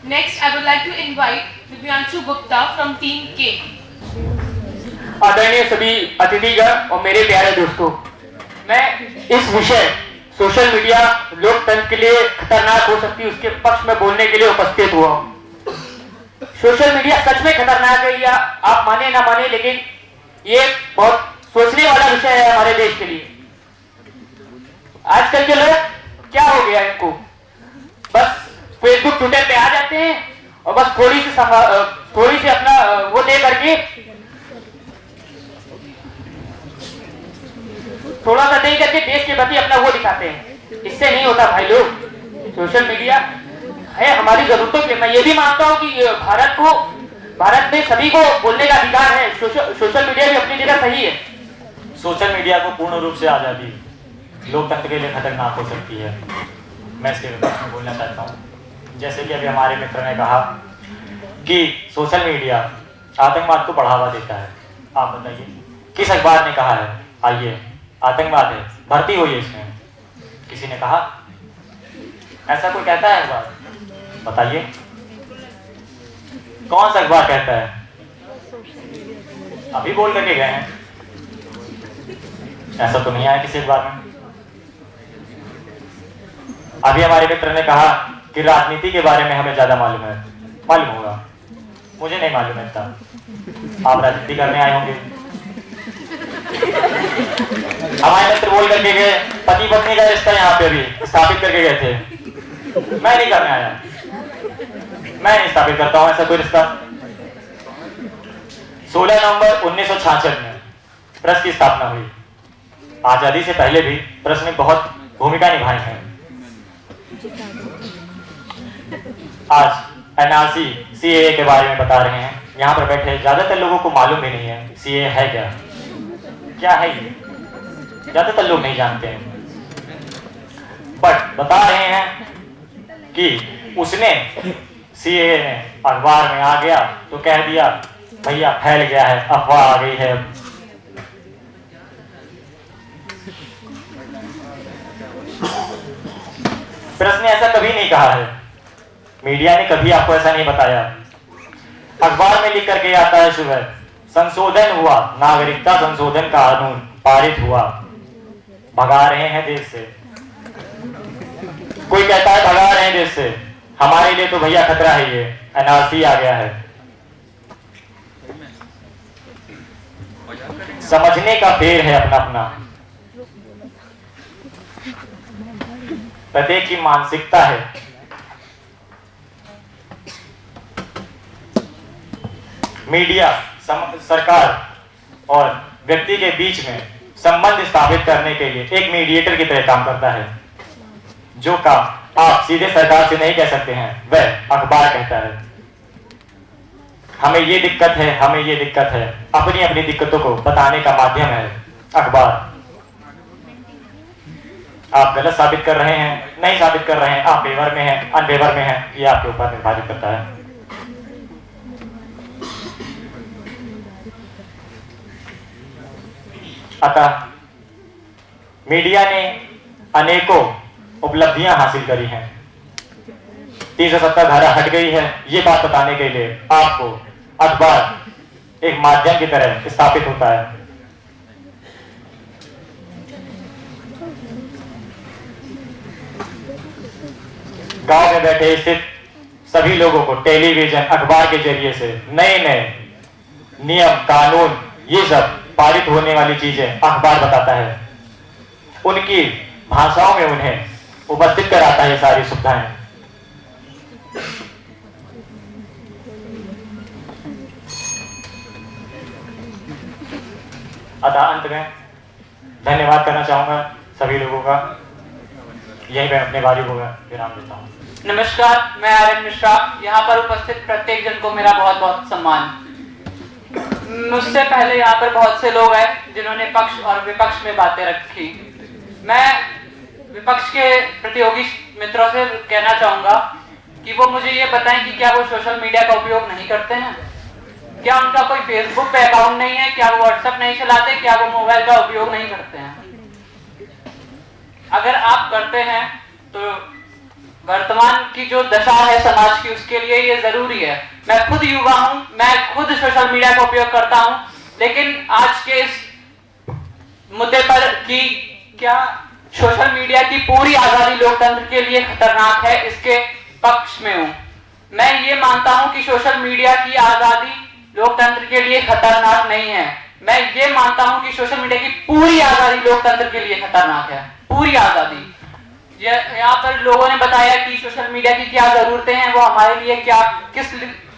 Next, I would like to invite Divyanshu Gupta from Team K. आदरणीय सभी अतिथिगण और मेरे प्यारे दोस्तों, मैं इस विषय सोशल मीडिया लोकतंत्र के लिए खतरनाक हो सकती है उसके पक्ष में बोलने के लिए उपस्थित हुआ हूं। सोशल मीडिया सच में खतरनाक है या आप माने ना माने, लेकिन ये बहुत सोचने वाला विषय है हमारे देश के लिए। आजकल के लोग क्या हो गया, इनको बस फेसबुक ट्विटर पे आ जाते हैं और बस थोड़ी सी अपना वो दे करके थोड़ा सा दे करके देश के प्रति अपना वो दिखाते हैं। इससे नहीं होता भाई लोग। सोशल मीडिया है हमारी जरूरतों के। मैं ये भी मानता हूँ कि भारत में सभी को बोलने का अधिकार है। सोशल मीडिया भी अपनी जगह सही है। सोशल मीडिया को पूर्ण रूप से आज़ादी लोकतंत्र के लिए खतरनाक हो सकती है। मैं इसके विपक्ष में बोलना चाहता हूँ। जैसे कि अभी हमारे मित्र ने कहा कि सोशल मीडिया आतंकवाद को बढ़ावा देता है। आप बताइए किस अखबार ने कहा है आइए आतंकवाद है, भर्ती हुई है इसमें? किसी ने कहा? ऐसा कोई कहता है अखबार? बताइए कौन सा अखबार कहता है? अभी बोल करके गए हैं, ऐसा तो नहीं आया किसी अखबार में। अभी हमारे मित्र ने कहा कि राजनीति के बारे में हमें ज्यादा मालूम है। मालूम होगा, मुझे नहीं मालूम है इतना। आप राजनीति करने आए होंगे। हमारे मित्र बोल करके गए पति पत्नी का रिश्ता यहाँ पे अभी स्थापित करके गए थे। मैं नहीं करने आया, मैं नहीं स्थापित करता हूं ऐसा कोई रिश्ता। 16 नवंबर 1966 में प्रेस की स्थापना हुई। आजादी से पहले भी प्रेस ने बहुत भूमिका निभाई है। आज एनआरसी सीएए के बारे में बता रहे हैं। यहाँ पर बैठे ज्यादातर लोगों को मालूम भी नहीं है सीएए है क्या। क्या है ये ज्यादातर लोग नहीं जानते हैं, बट बता रहे हैं कि उसने सीएए ने अखबार में आ गया तो कह दिया भैया फैल गया है, अफवाह आ गई है। प्रेस ने ऐसा कभी नहीं कहा है, मीडिया ने कभी आपको ऐसा नहीं बताया। अखबार में लिख करके आता है सुबह संशोधन हुआ, नागरिकता संशोधन कानून पारित हुआ, भगा रहे हैं देश से। कोई कहता है भगा रहे हैं देश से, हमारे लिए तो भैया खतरा है, ये एनआरसी आ गया है। समझने का फेर है अपना अपना, प्रत्येक की मानसिकता है। मीडिया सरकार और व्यक्ति के बीच में संबंध स्थापित करने के लिए एक मीडिएटर की तरह काम करता है। जो काम आप सीधे सरकार से नहीं कह सकते हैं वह अखबार कहता है। हमें ये दिक्कत है, हमें ये दिक्कत है, अपनी अपनी दिक्कतों को बताने का माध्यम है अखबार। आप गलत साबित कर रहे हैं, नहीं साबित कर रहे हैं, आप फेवर में हैं, अनफेवर में हैं, ये आपके ऊपर निर्धारित करता है। अतः मीडिया ने अनेकों उपलब्धियां हासिल करी हैं। 370 धारा हट गई है, ये बात बताने के लिए आपको अखबार एक माध्यम की तरह स्थापित होता है। गांव में बैठे स्थित सभी लोगों को टेलीविजन अखबार के जरिए से नए नए नियम कानून ये सब पारित होने वाली चीजें अखबार बताता है। उनकी भाषाओं में उन्हें उपस्थित कराता है सारी सुविधाएं। अतः अंत में धन्यवाद करना चाहूंगा सभी लोगों का। यही मैं अपने वारी को विराम देता हूँ। नमस्कार, मैं आर्यन मिश्रा। यहाँ पर उपस्थित प्रत्येक जन को मेरा बहुत बहुत सम्मान। मुझसे पहले यहाँ पर बहुत से लोग हैं जिन्होंने पक्ष और विपक्ष में बातें रखी। मैं विपक्ष के प्रतियोगी मित्रों से कहना चाहूंगा कि वो मुझे ये बताएं कि क्या वो सोशल मीडिया का उपयोग नहीं करते हैं? क्या उनका कोई फेसबुक पे अकाउंट नहीं है? क्या वो व्हाट्सएप नहीं चलाते? क्या वो मोबाइल का उपयोग नहीं करते हैं? अगर आप करते हैं तो वर्तमान की जो दशा है समाज की, उसके लिए ये जरूरी है। मैं खुद युवा हूं, मैं खुद सोशल मीडिया का उपयोग करता हूं, लेकिन आज के इस मुद्दे पर कि क्या सोशल मीडिया की पूरी आजादी लोकतंत्र के लिए खतरनाक है, इसके पक्ष में हूं। मैं ये मानता हूं कि सोशल मीडिया की आजादी लोकतंत्र के लिए खतरनाक नहीं है। मैं ये मानता हूं कि सोशल मीडिया की पूरी आजादी लोकतंत्र के लिए खतरनाक है, पूरी आजादी। यहाँ पर लोगों ने बताया कि सोशल मीडिया की क्या जरूरतें हैं, वो हमारे लिए क्या किस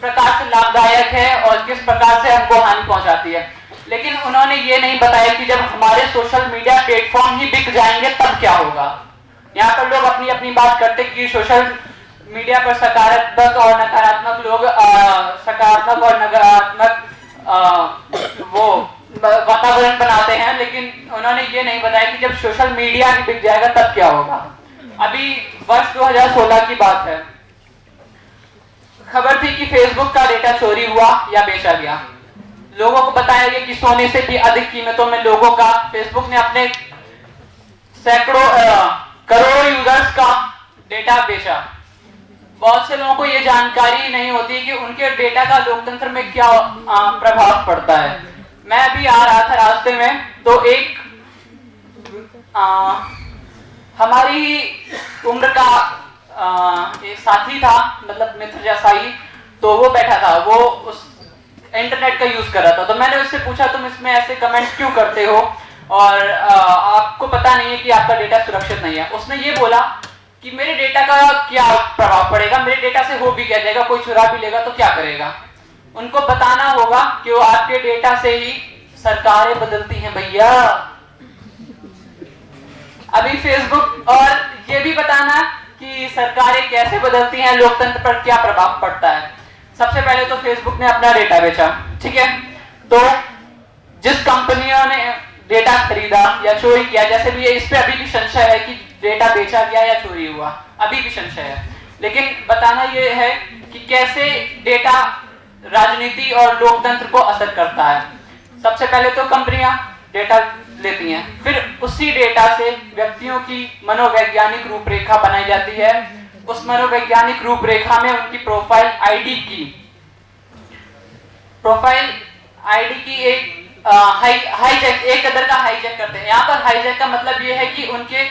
प्रकार से लाभदायक है और किस प्रकार से हमको हानि पहुंचाती है, लेकिन उन्होंने ये नहीं बताया कि जब हमारे सोशल मीडिया प्लेटफॉर्म ही बिक जाएंगे तब क्या होगा। यहाँ पर लोग अपनी अपनी बात करते कि सोशल मीडिया पर सकारात्मक और नकारात्मक लोग सकारात्मक और नकारात्मक वो वातावरण बनाते हैं, लेकिन उन्होंने ये नहीं बताया कि जब सोशल मीडिया ही बिक जाएगा तब क्या होगा। अभी वर्ष 2016 की बात है, खबर थी कि फेसबुक का डेटा चोरी हुआ या बेचा गया। लोगों को बताया गया कि सोने से भी अधिक कीमतों में लोगों का फेसबुक ने अपने सैकड़ों करोड़ों यूजर्स का डेटा बेचा। बहुत से लोगों को ये जानकारी नहीं होती कि उनके डेटा का लोकतंत्र में क्या प्रभाव पड़ता है। मैं अभी आ रहा था रास्ते में, तो एक हमारी उम्र का एक साथी था, मतलब मित्र जैसा ही, तो वो बैठा था, वो उस इंटरनेट का यूज कर रहा था। तो मैंने उससे पूछा तुम इसमें ऐसे कमेंट क्यों करते हो और आपको पता नहीं है कि आपका डेटा सुरक्षित नहीं है। उसने ये बोला कि मेरे डेटा का क्या प्रभाव पड़ेगा, मेरे डेटा से हो भी क्या जाएगा, कोई चुरा भी लेगा तो क्या करेगा। उनको बताना होगा कि वो आपके डेटा से ही सरकारें बदलती हैं भैया। अभी फेसबुक, और ये भी बताना कि सरकारें कैसे बदलती हैं, लोकतंत्र पर क्या प्रभाव पड़ता है। सबसे पहले तो फेसबुक ने अपना डेटा बेचा, ठीक है, तो जिस कंपनियों ने डेटा खरीदा या चोरी किया, जैसे भी इस पे अभी भी संशय है कि डेटा बेचा गया या चोरी हुआ, अभी भी संशय है, लेकिन बताना ये है कि कैसे डेटा राजनीति और लोकतंत्र को असर करता है। सबसे पहले तो कंपनियां डेटा लेती हैं, फिर उसी डेटा से व्यक्तियों की मनोवैज्ञानिक रूपरेखा बनाई जाती है। उस मनोवैज्ञानिक रूपरेखा में उनकी प्रोफाइल आईडी की एक हाईजैक, एक कदर का हाईजैक करते हैं। यहाँ पर हाईजैक का मतलब ये है कि उनके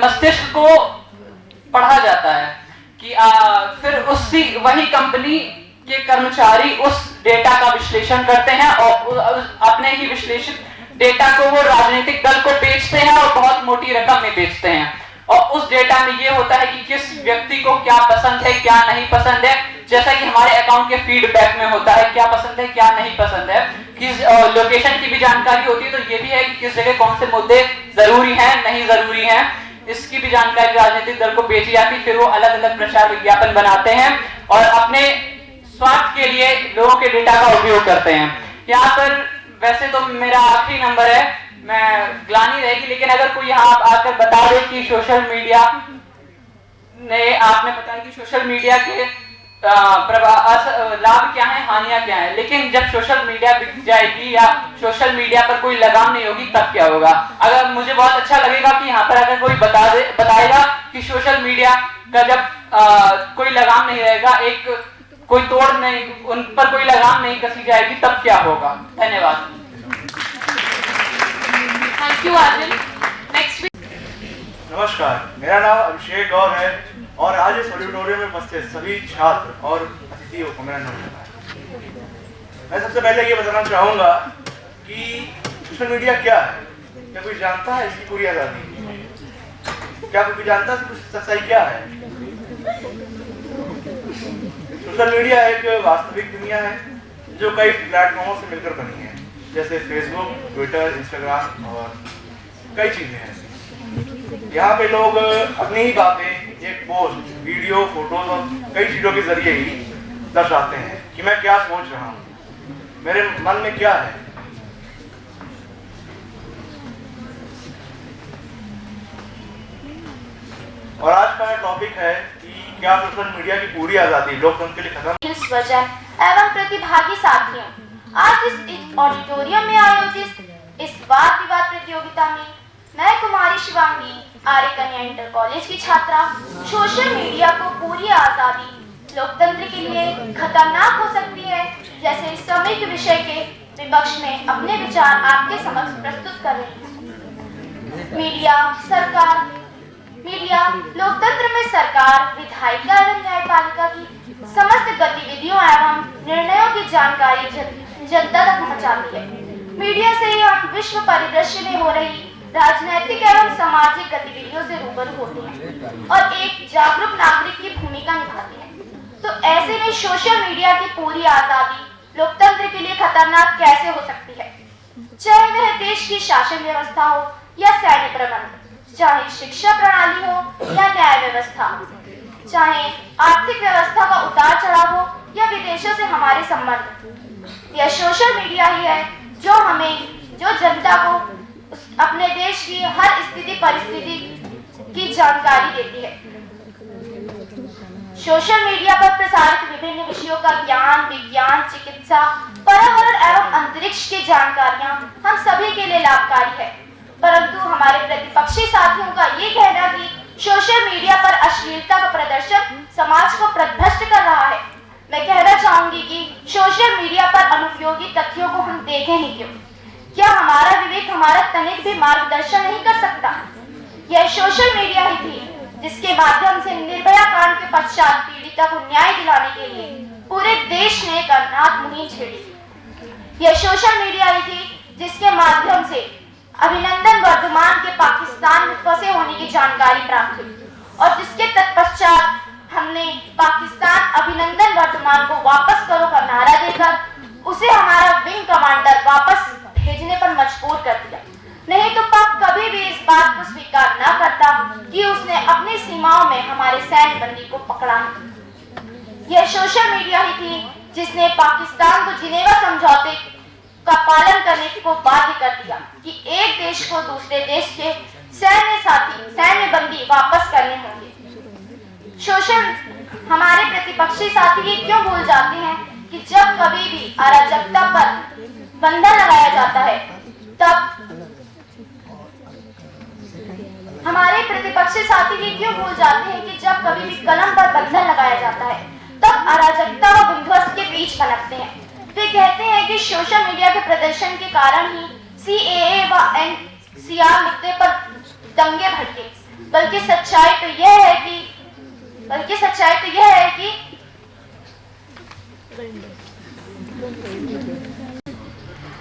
मस्तिष्क को पढ़ा जाता है कि फिर वही कंपनी के कर्मचारी उस डेटा का विश्लेषण करते हैं और अपने ही विश्लेषित डेटा को वो राजनीतिक दल को बेचते हैं और बहुत मोटी रकम में बेचते हैं। और उस डेटा में ये होता है कि किस व्यक्ति को क्या पसंद है, क्या नहीं पसंद है, जैसा कि हमारे अकाउंट के फीडबैक में होता है क्या पसंद है, क्या नहीं पसंद है। किस लोकेशन की भी जानकारी होती है, तो ये भी है कि किस जगह कौन से मुद्दे जरूरी हैं, नहीं जरूरी हैं, इसकी भी जानकारी राजनीतिक दल को बेची जाती। फिर वो अलग अलग प्रचार विज्ञापन बनाते हैं और अपने स्वार्थ के लिए लोगों के डेटा का उपयोग करते हैं। यहाँ पर वैसे तो मेरा आखिरी नंबर है, मैं ग्लानि रहेगी, लेकिन अगर कोई यहाँ आकर बता दे कि सोशल मीडिया ने, आपने बताया कि सोशल मीडिया के लाभ क्या है, हानियां क्या है, लेकिन जब सोशल मीडिया बिक जाएगी या सोशल मीडिया पर कोई लगाम नहीं होगी तब क्या होगा। अगर मुझे बहुत अच्छा लगेगा कि यहाँ पर अगर कोई बताएगा कि सोशल मीडिया का जब कोई लगाम नहीं रहेगा, एक कोई तोड़ नहीं, उन पर कोई लगाम नहीं कसी जाएगी तब क्या होगा। धन्यवाद। Thank you, Arjun. Next week. नमस्कार, मेरा नाम अभिषेक गौर है और आज इस ऑडिटोरियम में उपस्थित सभी छात्र और अतिथियों को मेरा नमस्कार। मैं सबसे पहले ये बताना चाहूँगा कि सोशल मीडिया क्या है। क्या कोई जानता है इसकी पूरी आज़ादी? क्या कोई जानता है इसकी सच्चाई क्या है? सोशल मीडिया एक वास्तविक दुनिया है जो कई प्लेटफॉर्मों से मिलकर बनी है, जैसे फेसबुक, ट्विटर, इंस्टाग्राम और कई चीज़ें हैं। यहाँ पे लोग अपनी ही बातें एक पोस्ट, वीडियो, फोटोज और कई चीज़ों के जरिए ही दर्शाते हैं कि मैं क्या सोच रहा हूँ, मेरे मन में क्या है। और आज का टॉपिक है कि क्या सोशल मीडिया की पूरी आज़ादी लोकतंत्र के लिए खत्म। स्वजन एवं प्रतिभागी साथियों, आज इस ऑडिटोरियम में आयोजित इस वाद विवाद प्रतियोगिता में मैं कुमारी शिवांगी आर्य कन्या इंटर कॉलेज की छात्रा। सोशल मीडिया को पूरी आजादी लोकतंत्र के लिए खतरनाक हो सकती है, जैसे इस समय के विषय के विपक्ष में अपने विचार आपके समक्ष प्रस्तुत कर रहे हैं। मीडिया लोकतंत्र में सरकार, विधायिका एवं न्यायपालिका की समस्त गतिविधियों एवं निर्णयों की जानकारी जनता तक पहुंचाती है। मीडिया से ही हम विश्व परिदृश्य में हो रही राजनैतिक एवं सामाजिक गतिविधियों से रूबरू होते हैं और एक जागरूक नागरिक की भूमिका निभाते हैं। तो ऐसे में सोशल मीडिया की पूरी आजादी लोकतंत्र के लिए खतरनाक कैसे हो सकती है? चाहे वह देश की शासन व्यवस्था हो या सैन्य प्रबंध, चाहे शिक्षा प्रणाली हो या न्याय व्यवस्था, चाहे आर्थिक व्यवस्था का उतार चढ़ाव हो या विदेशों से हमारे संबंध, यह सोशल मीडिया ही है जो जनता को अपने देश की हर स्थिति परिस्थिति की जानकारी देती है। सोशल मीडिया पर प्रसारित विभिन्न विषयों का ज्ञान, विज्ञान, चिकित्सा, पर्यावरण एवं अंतरिक्ष की जानकारियां हम सभी के लिए लाभकारी है, परंतु हमारे प्रतिपक्षी साथियों का ये कहना कि सोशल मीडिया पर अश्लीलता का प्रदर्शन समाज को प्रभ्रष्ट कर रहा है। मैं कहना चाहूंगी कि सोशल मीडिया पर अनुपयोगी तथ्यों को हम देखें ही क्यों? क्या हमारा विवेक हमारा तनिक भी मार्गदर्शन नहीं कर सकता? यह सोशल मीडिया ही थी जिसके माध्यम से निर्भया कांड के पश्चात पीड़िता को न्याय दिलाने के लिए पूरे देश ने एक अनहद मुहिम छेड़ी। यह सोशल मीडिया ही थी जिसके माध्यम से अभिनंदन वर्धमान के पाकिस्तान में फंसे होने की जानकारी प्राप्त हुई और जिसके तत्पश्चात हमने पाकिस्तान अभिनंदन वर्धमान को वापस करो का नारा देकर उसे हमारा विंग कमांडर वापस भेजने पर मजबूर कर दिया। नहीं तो पाक कभी भी इस बात को स्वीकार न करता कि उसने अपनी सीमाओं में हमारे सैन्य बंदी को पकड़ा है। यह सोशल मीडिया ही थी जिसने पाकिस्तान को जिनेवा समझौते का पालन करने को बाध्य कर दिया कि एक देश को दूसरे देश के सैन्य बंदी वापस करने होंगे। हमारे प्रतिपक्षी साथी ये क्यों भूल जाते हैं कि जब कभी भी अराजकता पर बंधन लगाया जाता है तब हमारे प्रतिपक्षी साथी ये क्यों भूल जाते हैं कि जब कभी भी कलम पर बंधन लगाया जाता है तब अराजकता व विध्वंस के बीच पनपते हैं। वे कहते हैं कि सोशल मीडिया के प्रदर्शन के कारण ही CAA व NCR मुद्दे पर दंगे भड़के, बल्कि सच्चाई तो यह है कि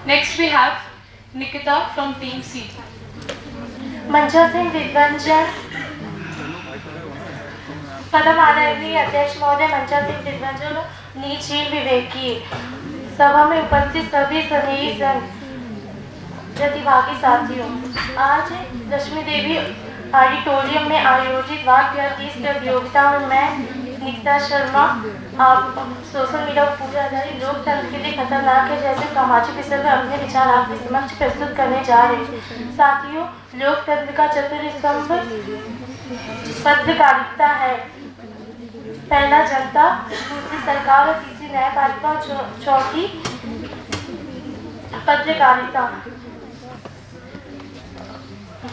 Next we have Nikita from Team C. मंजर सिंह दिग्गंजन। पदम आदरणीय अध्यक्ष महोदय, मंजर सिंह दिग्गंजन, नीचीन विवेकी, सभा में उपस्थित सभी स्नेही प्रतिभागी साथियों, आज लक्ष्मी देवी ऑडिटोरियम में आयोजित वाक्य प्रतियोगिता में मैं निकिता शर्मा आप सोशल मीडिया को पूरे आधारित लोकतंत्र के लिए खतरनाक है जैसे सामाजिक विषय में अपने विचार आपके समक्ष प्रस्तुत करने जा रहे हैं। साथियों, लोकतंत्र का चतुर्थ पत्रकारिता है। पहला जनता, दूसरी सरकार और तीसरी न्यायपालिका और चौथी पत्रकारिता।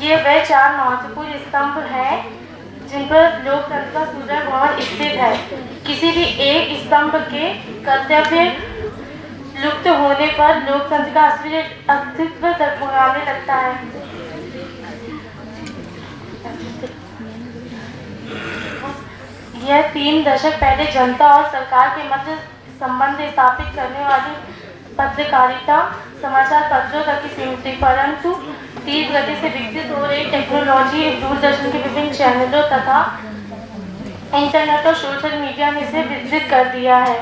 ये वह चार महत्वपूर्ण स्तंभ हैं जिन पर लोकतंत्र का सुदृढ़ भवन स्थित है। किसी भी एक स्तंभ के कर्तव्य लुप्त होने पर लोकतंत्र का अस्तित्व डगमगाने लगता है। यह 3 दशक पहले जनता और सरकार के मध्य संबंध स्थापित करने वाली पत्रकारिता समाचार पत्रों तक ही सीमित थी, परंतु तीव्र गति से विकसित हो रही टेक्नोलॉजी, दूरदर्शन के विभिन्न चैनलों तथा इंटरनेट और सोशल मीडिया ने इसे विस्तृत कर दिया है।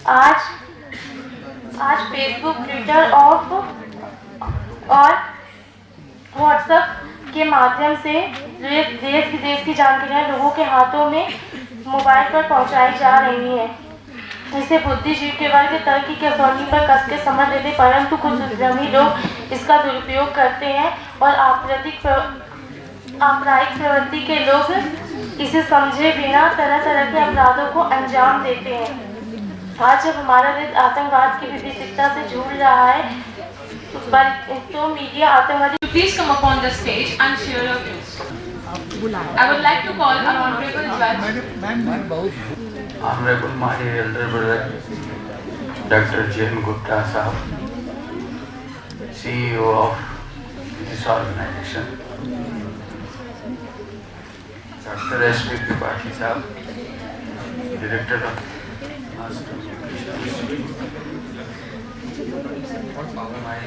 आज फेसबुक, ट्विटर और व्हाट्सएप के माध्यम से देश विदेश की जानकारियाँ लोगों के हाथों में मोबाइल पर पहुंचाई जा रही हैं। इसे बुद्धिजीवी के वर्ग तरक्की के असौटी पर कस के समझ लेते, परंतु कुछ उद्यमी लोग इसका दुरुपयोग करते हैं और आपराधिक प्रवृत्ति के लोग इसे समझे बिना तरह तरह के अपराधों को अंजाम देते हैं। आज जब हमारा देश आतंकवाद की विभीषिकता से जूझ रहा है तो मीडिया आतंकवादी Please come upon the stage and share your views. I would like to call our honorable judge, Honorable my elder brother, Dr. Jain Gupta Sahab, CEO of this organization, Dr. S.P. Tripathi Sahab, Director of Mass Communication, my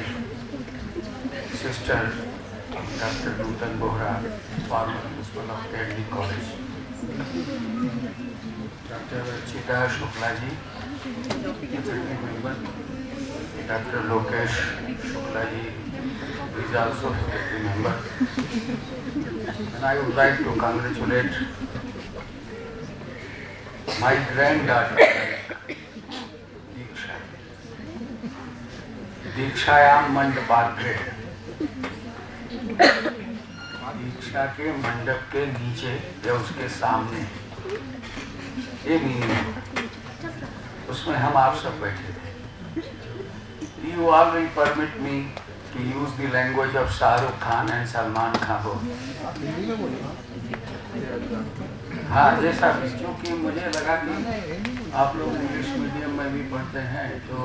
sister, Dr. Nutan Bohra, former principal of Delhi College, Dr. Chita Shukla ji, faculty member, Dr. Lokesh Shukla ji is also faculty member. And I would like to congratulate my granddaughter, Diksha. Dikshayam Mandapagre. दीक्षा के मंडप के नीचे या उसके सामने ये meaning है, उसमें हम आप सब बैठे थे. You all will permit me to use the language of Shahrukh Khan and Salman Khan both. हाँ, जैसा भी, क्योंकि मुझे लगा कि आप लोग इंग्लिश मीडियम में भी पढ़ते हैं तो,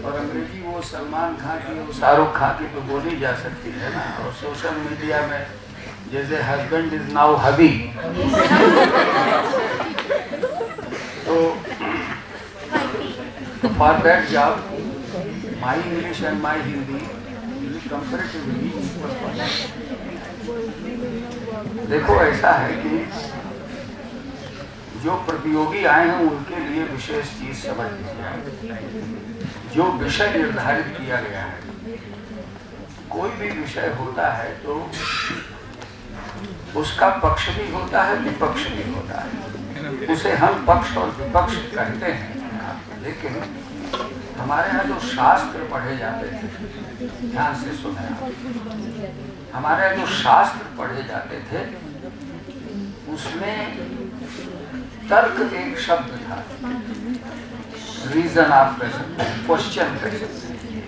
और अंग्रेजी वो सलमान खान की वो शाहरुख खान की तो बोली जा सकती है ना. और सोशल मीडिया में जैसे हस्बैंड इज नाउ हबी, तो for that job my English and my Hindi comparatively. देखो ऐसा है कि जो प्रतियोगी आए हैं उनके लिए विशेष चीज समझ लीजिए. जो विषय निर्धारित किया गया है, कोई भी विषय होता है तो उसका पक्ष भी होता है, विपक्ष भी होता है. उसे हम पक्ष और विपक्ष कहते हैं. लेकिन हमारे यहाँ जो शास्त्र पढ़े जाते थे, ध्यान से सुने आप, हमारे यहाँ जो शास्त्र पढ़े जाते थे उसमें तर्क एक शब्द था, रीजन आप कह सकते हैं, क्वेश्चन कह सकते हैं.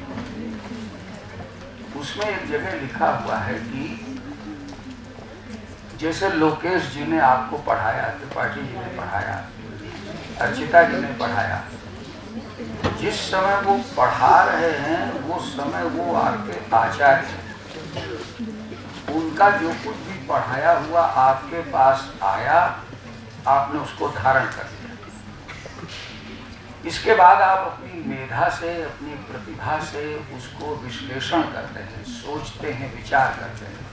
उसमें एक जगह लिखा हुआ है कि जैसे लोकेश जी ने आपको पढ़ाया, त्रिपाठी जी ने पढ़ाया, अर्चिता जी ने पढ़ाया, जिस समय वो पढ़ा रहे हैं वो समय वो आपके आचार्य हैं. उनका जो कुछ भी पढ़ाया हुआ आपके पास आया, आपने उसको धारण कर लिया. इसके बाद आप अपनी मेधा से, अपनी प्रतिभा से उसको विश्लेषण करते हैं, सोचते हैं, विचार करते हैं.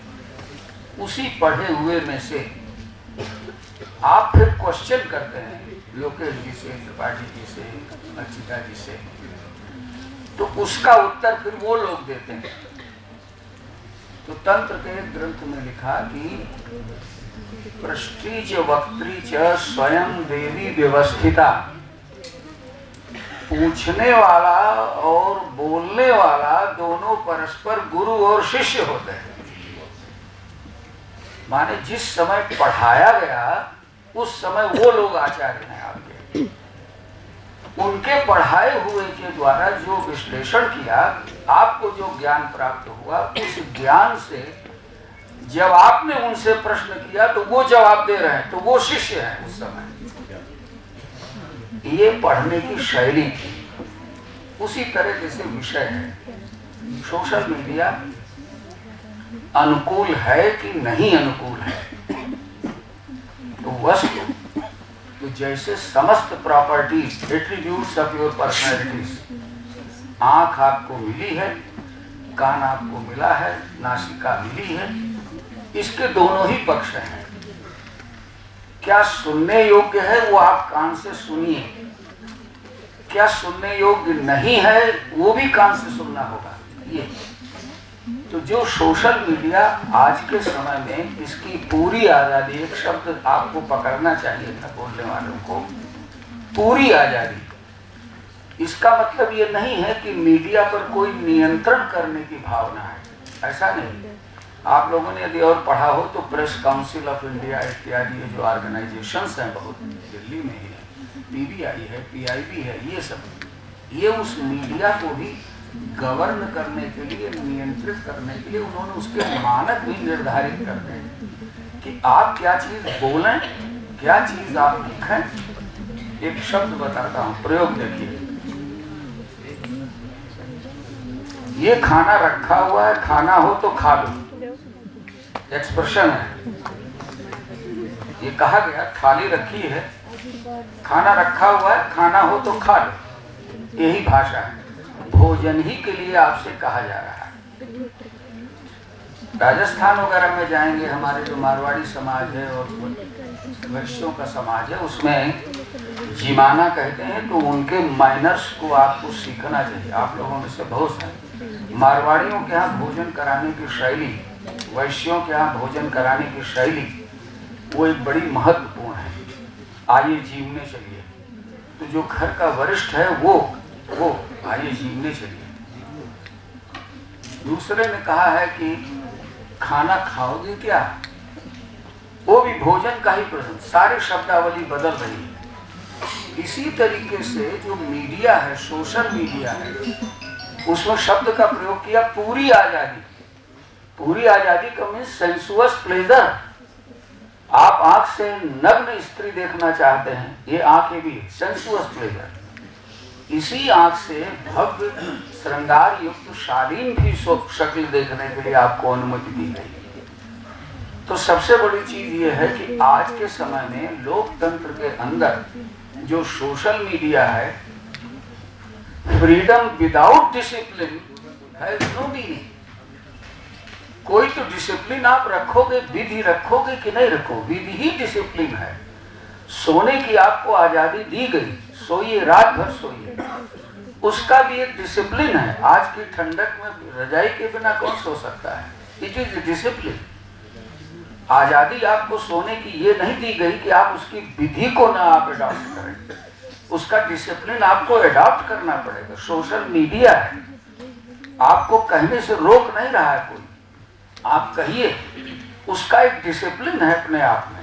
उसी पढ़े हुए में से आप फिर क्वेश्चन करते हैं लोकेश जी से, त्रिपाठी जी से, अर्चिता जी से, तो उसका उत्तर फिर वो लोग देते हैं. तो तंत्र के ग्रंथ में लिखा कि पृष्ठी च वक्त्री च स्वयं देवी व्यवस्थिता. पूछने वाला और बोलने वाला दोनों परस्पर गुरु और शिष्य होते हैं. माने जिस समय पढ़ाया गया उस समय वो लोग आचार्य हैं आपके. उनके पढ़ाए हुए के द्वारा जो विश्लेषण किया, आपको जो ज्ञान प्राप्त हुआ, उस ज्ञान से जब आपने उनसे प्रश्न किया तो वो जवाब दे रहे हैं, तो वो शिष्य हैं उस समय. ये पढ़ने की शैली थी. उसी तरह जैसे विषय है, सोशल मीडिया अनुकूल है कि नहीं अनुकूल है, तो वस्तु तो जैसे समस्त properties, attributes of your personalities, आंख आपको मिली है, कान आपको मिला है, नासिका मिली है, इसके दोनों ही पक्ष हैं. क्या सुनने योग्य है वो आप कान से सुनिए, क्या सुनने योग्य नहीं है वो भी कान से सुनना होगा. ये तो जो सोशल मीडिया आज के समय में, इसकी पूरी आज़ादी, एक शब्द आपको पकड़ना चाहिए था बोलने वालों को, पूरी आज़ादी. इसका मतलब ये नहीं है कि मीडिया पर कोई नियंत्रण करने की भावना है, ऐसा नहीं. आप लोगों ने यदि और पढ़ा हो तो प्रेस काउंसिल ऑफ इंडिया इत्यादि जो ऑर्गेनाइजेशंस हैं, बहुत दिल्ली में ही है, PBI है, PIB है, ये सब, ये उस मीडिया को भी गवर्न करने के लिए, नियंत्रित करने के लिए उन्होंने उसके मानक भी निर्धारित कर दिए कि आप क्या चीज बोलें, क्या चीज आप लिखें। एक शब्द बताता हूं, प्रयोग देखिए। ये खाना रखा हुआ है, खाना हो तो खा लो, एक्सप्रेशन है। ये कहा गया थाली रखी है, खाना रखा हुआ है, खाना हो तो खा लो, यही भाषा है। भोजन ही के लिए आपसे कहा जा रहा है। राजस्थान वगैरह में जाएंगे, हमारे जो मारवाड़ी समाज है और वैश्यों का समाज है, उसमें जीमाना कहते हैं, तो उनके माइनर्स को आपको सीखना चाहिए। आप लोगों में से बहुत सारे मारवाड़ियों के यहाँ भोजन कराने की शैली, वैश्यों के यहाँ भोजन कराने की शैली, वो एक बड़ी महत्वपूर्ण है। आइए जीवने चलिए, तो जो घर का वरिष्ठ है वो आइए जीवने चलिए। दूसरे ने कहा है कि खाना खाओगे क्या, वो भी भोजन का ही प्रश्न, सारी शब्दावली बदल रही है। इसी तरीके से जो मीडिया है, सोशल मीडिया है, उसमें शब्द का प्रयोग किया पूरी आजादी। पूरी आजादी का मीन्स सेंसुअस प्लेजर। आप आंख से नग्न स्त्री देखना चाहते हैं, ये आंखें भी सेंसुअस प्लेजर। इसी आंख से भव्य श्रृंगार युक्त शालीन भी शक्ल देखने के लिए आपको अनुमति दी गई। तो सबसे बड़ी चीज ये है कि आज के समय में लोकतंत्र के अंदर जो सोशल मीडिया है, freedom without discipline has no meaning. कोई तो डिसिप्लिन आप रखोगे, विधि रखोगे कि नहीं रखो, विधि ही डिसिप्लिन है। सोने की आपको आजादी दी गई, सोइए, रात भर सोइए, उसका भी एक डिसिप्लिन है। आज की ठंडक में रजाई के बिना कौन सो सकता है? It is discipline. आजादी आपको सोने की ये नहीं दी गई कि आप उसकी विधि को ना आप अडॉप्ट करें, उसका डिसिप्लिन आपको अडॉप्ट करना पड़ेगा। सोशल मीडिया है, आपको कहने से रोक नहीं रहा है कोई, आप कहिए, उसका एक डिसिप्लिन है अपने आप में।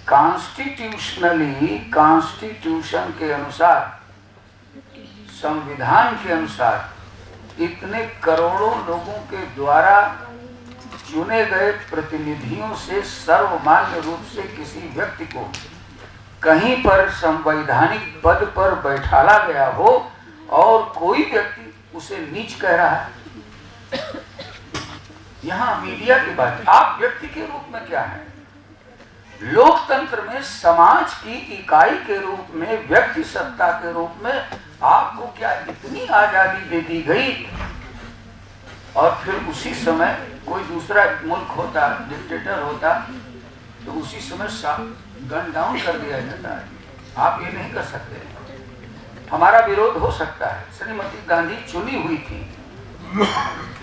कॉन्स्टिट्यूशनली, कॉन्स्टिट्यूशन के अनुसार, संविधान के अनुसार इतने करोड़ों लोगों के द्वारा चुने गए प्रतिनिधियों से सर्वमान्य रूप से किसी व्यक्ति को कहीं पर संवैधानिक पद पर बैठाला गया हो और कोई व्यक्ति उसे नीच कह रहा है। यहाँ मीडिया की बात, आप व्यक्ति के रूप में क्या है? लोकतंत्र में समाज की इकाई के रूप में, व्यक्ति सत्ता के रूप में आपको क्या इतनी आजादी दे दी गई? और फिर उसी समय कोई दूसरा मुल्क होता, डिक्टेटर होता, तो उसी समय गन डाउन कर दिया जाता है। आप ये नहीं कर सकते। हमारा विरोध हो सकता है। श्रीमती गांधी चुनी हुई थी,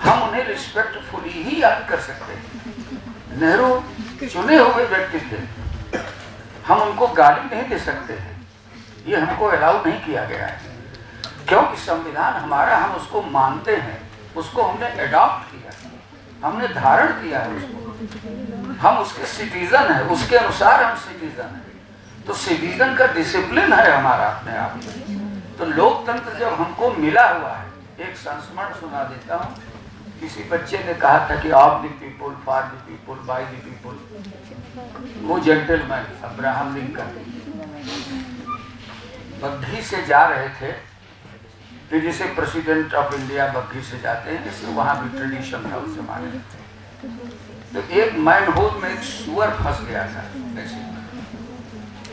हम उन्हें रिस्पेक्टफुली ही याद कर सकते हैं। नेहरू चुने हुए व्यक्ति थे, हम उनको गाली नहीं दे सकते हैं, ये हमको अलाउ नहीं किया गया है, क्योंकि संविधान हमारा, हम उसको मानते हैं, उसको हमने अडॉप्ट किया, हमने धारण किया है उसको, हम उसके सिटीजन हैं, उसके अनुसार हम सिटीजन हैं। तो सिटीजन का डिसिप्लिन है हमारा अपने आप में। तो लोकतंत्र जब हमको मिला हुआ है, एक संस्मरण सुना देता हूँ। किसी बच्चे ने कहा था कि of the people, for the people, by the people. वो जेंटलमैन अब्राहम लिंकन बग्घी से जा रहे थे, फिर जैसे प्रेसिडेंट ऑफ इंडिया बग्घी से जाते हैं, जैसे वहाँ भी ट्रेडिशन था उस जमाने में। तो एक मैनहोल में एक सुअर फंस गया था ऐसे।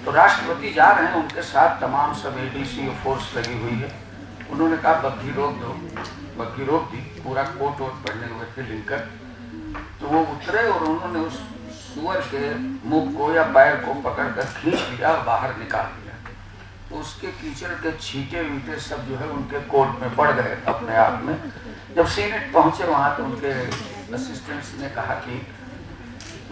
तो राष्ट्रपति जा रहे हैं, उनके साथ तमाम सब एडीसी फोर्स लगी हुई है। उन्होंने कहा बग्घी रोक दो, बग्घी रोक दी। पूरा कोट वोट पहने हुए थे लिंकन। तो वो उतरे और उन्होंने उस सुअर के मुंह को या पैर को पकड़कर खींच लिया और बाहर निकाल दिया। तो उसके कीचड़ के छींटे वीटे सब जो है उनके कोट में पड़ गए अपने आप में। जब सीनेट पहुंचे वहाँ तो उनके असिस्टेंट्स ने कहा कि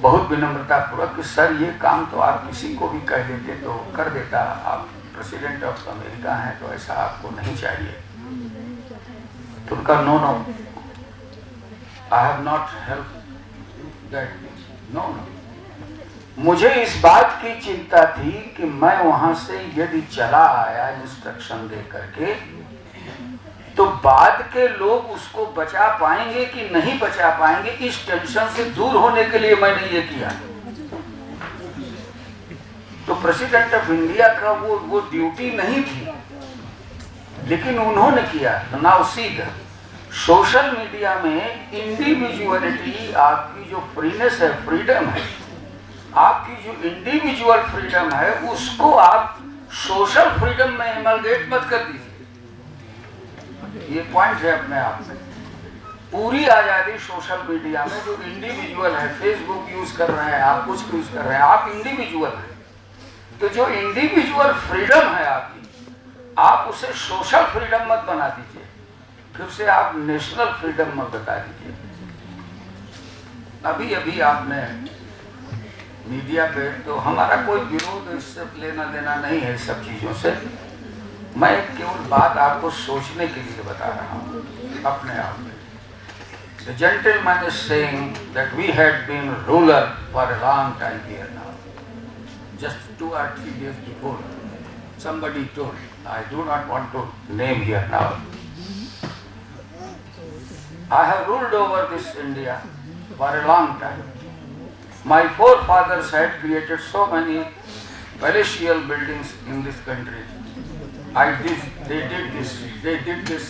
बहुत विनम्रता पूर्वक कि सर ये काम तो आप किसी को भी कह देते तो कर देता, आप प्रेसिडेंट ऑफ अमेरिका हैं तो ऐसा आपको नहीं चाहिए। तो उनका no, I have not help that, no. मुझे इस बात की चिंता थी कि मैं वहां से यदि चला आया इंस्ट्रक्शन दे करके तो बाद के लोग उसको बचा पाएंगे कि नहीं बचा पाएंगे, इस टेंशन से दूर होने के लिए मैंने ये किया। तो प्रेसिडेंट ऑफ इंडिया का वो ड्यूटी नहीं थी, लेकिन उन्होंने किया। तो now see that social media में इंडिविजुअलिटी, आपकी जो फ्रीनेस है, फ्रीडम है, आपकी जो इंडिविजुअल फ्रीडम है, उसको आप सोशल फ्रीडम में एमलगेट मत कर दीजिए। ये पॉइंट है अपने आप में। पूरी आजादी सोशल मीडिया में, जो इंडिविजुअल है, फेसबुक यूज कर रहे हैं आप, कुछ यूज कर रहे हैं आप, इंडिविजुअल है। तो जो इंडिविजुअल फ्रीडम है आपकी, आप उसे सोशल फ्रीडम मत बना दीजिए, फिर से आप नेशनल फ्रीडम मत बता दीजिए। अभी अभी आपने मीडिया पे, तो हमारा कोई विरोध, इससे लेना देना नहीं है सब चीजों से। मैं केवल बात आपको सोचने के लिए बता रहा हूँ अपने आप में। The gentleman is saying that we had been ruler for a long time here now. Just 2 or 3 days before, somebody told, I do not want to name here now, I have ruled over this India for a long time. My forefathers had created so many palatial buildings in this country. They did this.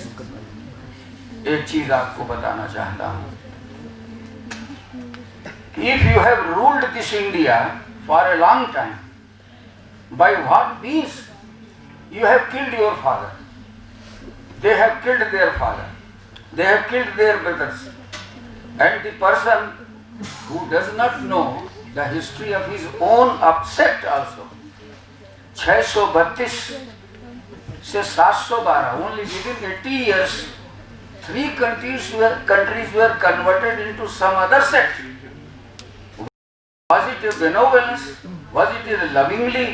एक चीज आपको बताना चाहता हूँ, if you have ruled this India for a long time, by what means? You have killed your father. They have killed their father. They have killed their brothers. And the person who does not know the history of his own upset also, 632 से 712, only within 80 years, 3 countries were converted into some other sect. Was it a benevolence? Was it a lovingly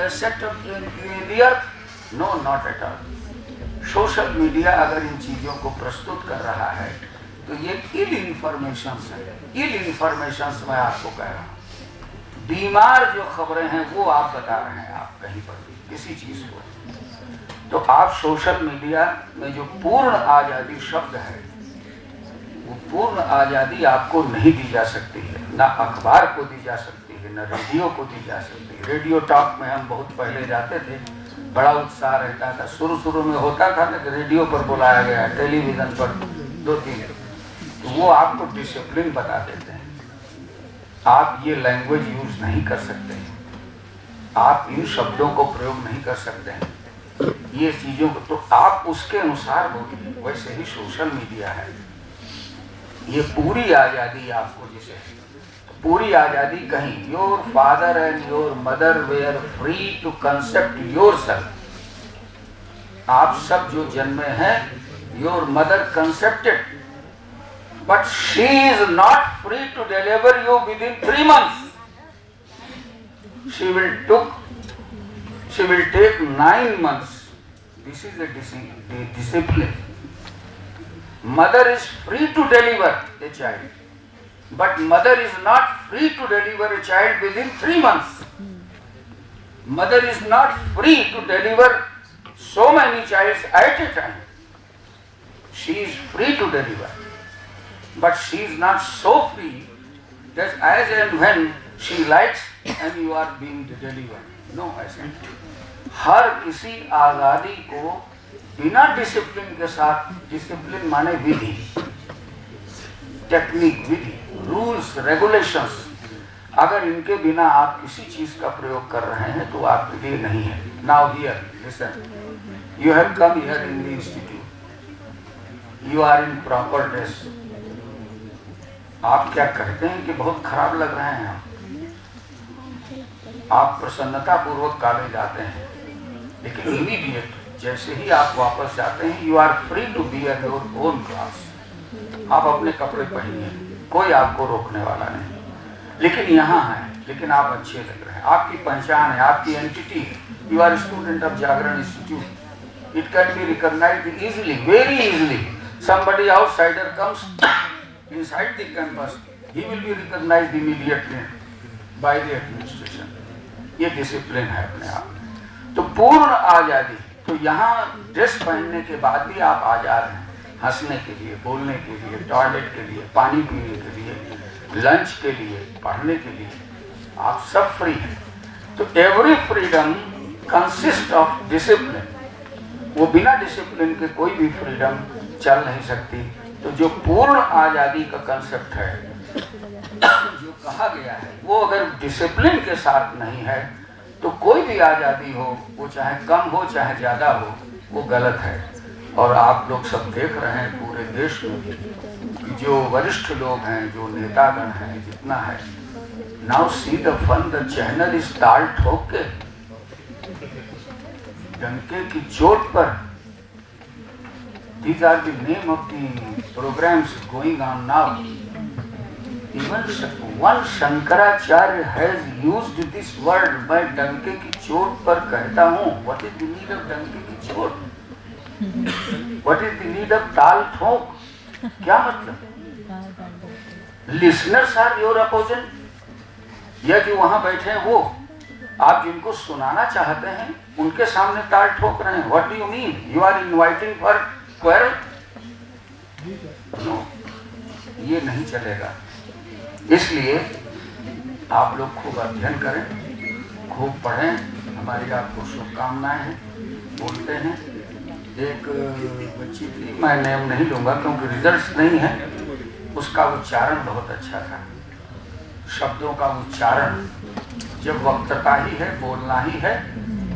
sect of the earth? No, not at all. Social media अगर इन चीजों को प्रस्तुत कर रहा है तो ये इल इन्फॉर्मेशन है। इल इन्फॉर्मेशन मैं आपको कह रहा हूँ, बीमार जो खबरें हैं वो आप बता रहे हैं, आप कहीं पर भी किसी चीज को। तो आप सोशल मीडिया में जो पूर्ण आजादी शब्द है, वो पूर्ण आजादी आपको नहीं दी जा सकती है, ना अखबार को दी जा सकती है, ना रेडियो को दी जा सकती है। रेडियो टॉक में हम बहुत पहले जाते थे, बड़ा उत्साह रहता था, शुरू में होता था ना कि रेडियो पर बुलाया गया, टेलीविजन पर 2-3, तो वो आपको डिसिप्लिन बता देते हैं। आप ये लैंग्वेज यूज नहीं कर सकते हैं, आप इन शब्दों को प्रयोग नहीं कर सकते हैं, ये चीजों को तो आप उसके अनुसार बोलिए। वैसे ही सोशल मीडिया है, ये पूरी आजादी आपको, जिसे पूरी आजादी कहीं, your father and your mother were free to concept yourself. आप सब जो जन्मे हैं, your mother concepted, but she is not free to deliver you within 3 months. She will take 9 months. This is a discipline. Mother is free to deliver a child, but mother is not free to deliver a child within 3 months. Mother is not free to deliver so many children at a time. She is free to deliver, but she is not so free that as and when she likes and you are being delivered. No, I said. हर किसी आजादी को बिना discipline के साथ, discipline माने विधि, technique, विधि, rules, regulations, अगर इनके बिना आप किसी चीज का प्रयोग कर रहे हैं तो आपके लिए नहीं है। Now here listen, you have come here in the institute, you are in proper dress. आप क्या कहते हैं कि बहुत खराब लग रहे हैं आप प्रसन्नता पूर्वक कॉलेज आते हैं, लेकिन इमीडिएट जैसे ही आप वापस जाते हैं, you are free to bear your own class. आप अपने कपड़े पहनिए, कोई आपको रोकने वाला नहीं। लेकिन यहाँ है, लेकिन आप अच्छे लग रहे हैं, आपकी पहचान है, आपकी एंटिटी है। You are student of Jagran institute, it can be recognised easily, very easily. Somebody outsider comes inside the campus, he will be recognized immediately by the administration. ये डिसिप्लिन है अपने आप। तो पूर्ण आजादी तो यहाँ ड्रेस पहनने के बाद भी आप आ जा रहे हैं, हंसने के लिए, बोलने के लिए, टॉयलेट के लिए, पानी पीने के लिए, लंच के लिए, पढ़ने के लिए, आप सब फ्री हैं। तो every freedom consist of discipline. वो बिना डिसिप्लिन के कोई भी फ्रीडम चल नहीं सकती। तो जो पूर्ण आज़ादी का कंसेप्ट है, जो कहा गया है, वो अगर डिसिप्लिन के साथ नहीं है तो कोई भी आज़ादी हो, वो चाहे कम हो चाहे ज़्यादा हो, वो गलत है। और आप लोग सब देख रहे हैं पूरे देश में भी कि जो वरिष्ठ लोग हैं, जो नेतागण हैं, जितना है, now see the fun, the channel is ताल ठोक के, डंके की चोट पर। These are the name of the programs going on now. Even one Shankaracharya has used this word. मैं डंके की चोट पर कहता हूँ. What is the need of डंके की चोट? What is the need of ताल ठोक? क्या मतलब? Listeners are your opponent. या जो वहाँ बैठे हैं वो, आप जिनको सुनाना चाहते हैं उनके सामने ताल ठोक रहे हैं. What do you mean? You are inviting for quarrel? No, ये नहीं चलेगा. इसलिए आप लोग खूब अध्ययन करें, खूब पढ़ें. हमारी आपको शुभकामनाएं हैं. बोलते हैं एक बच्ची थी, मैं नाम नहीं लूँगा क्योंकि रिजल्ट्स नहीं है, उसका उच्चारण बहुत अच्छा था. शब्दों का उच्चारण, जब वक्तृता ही है, बोलना ही है,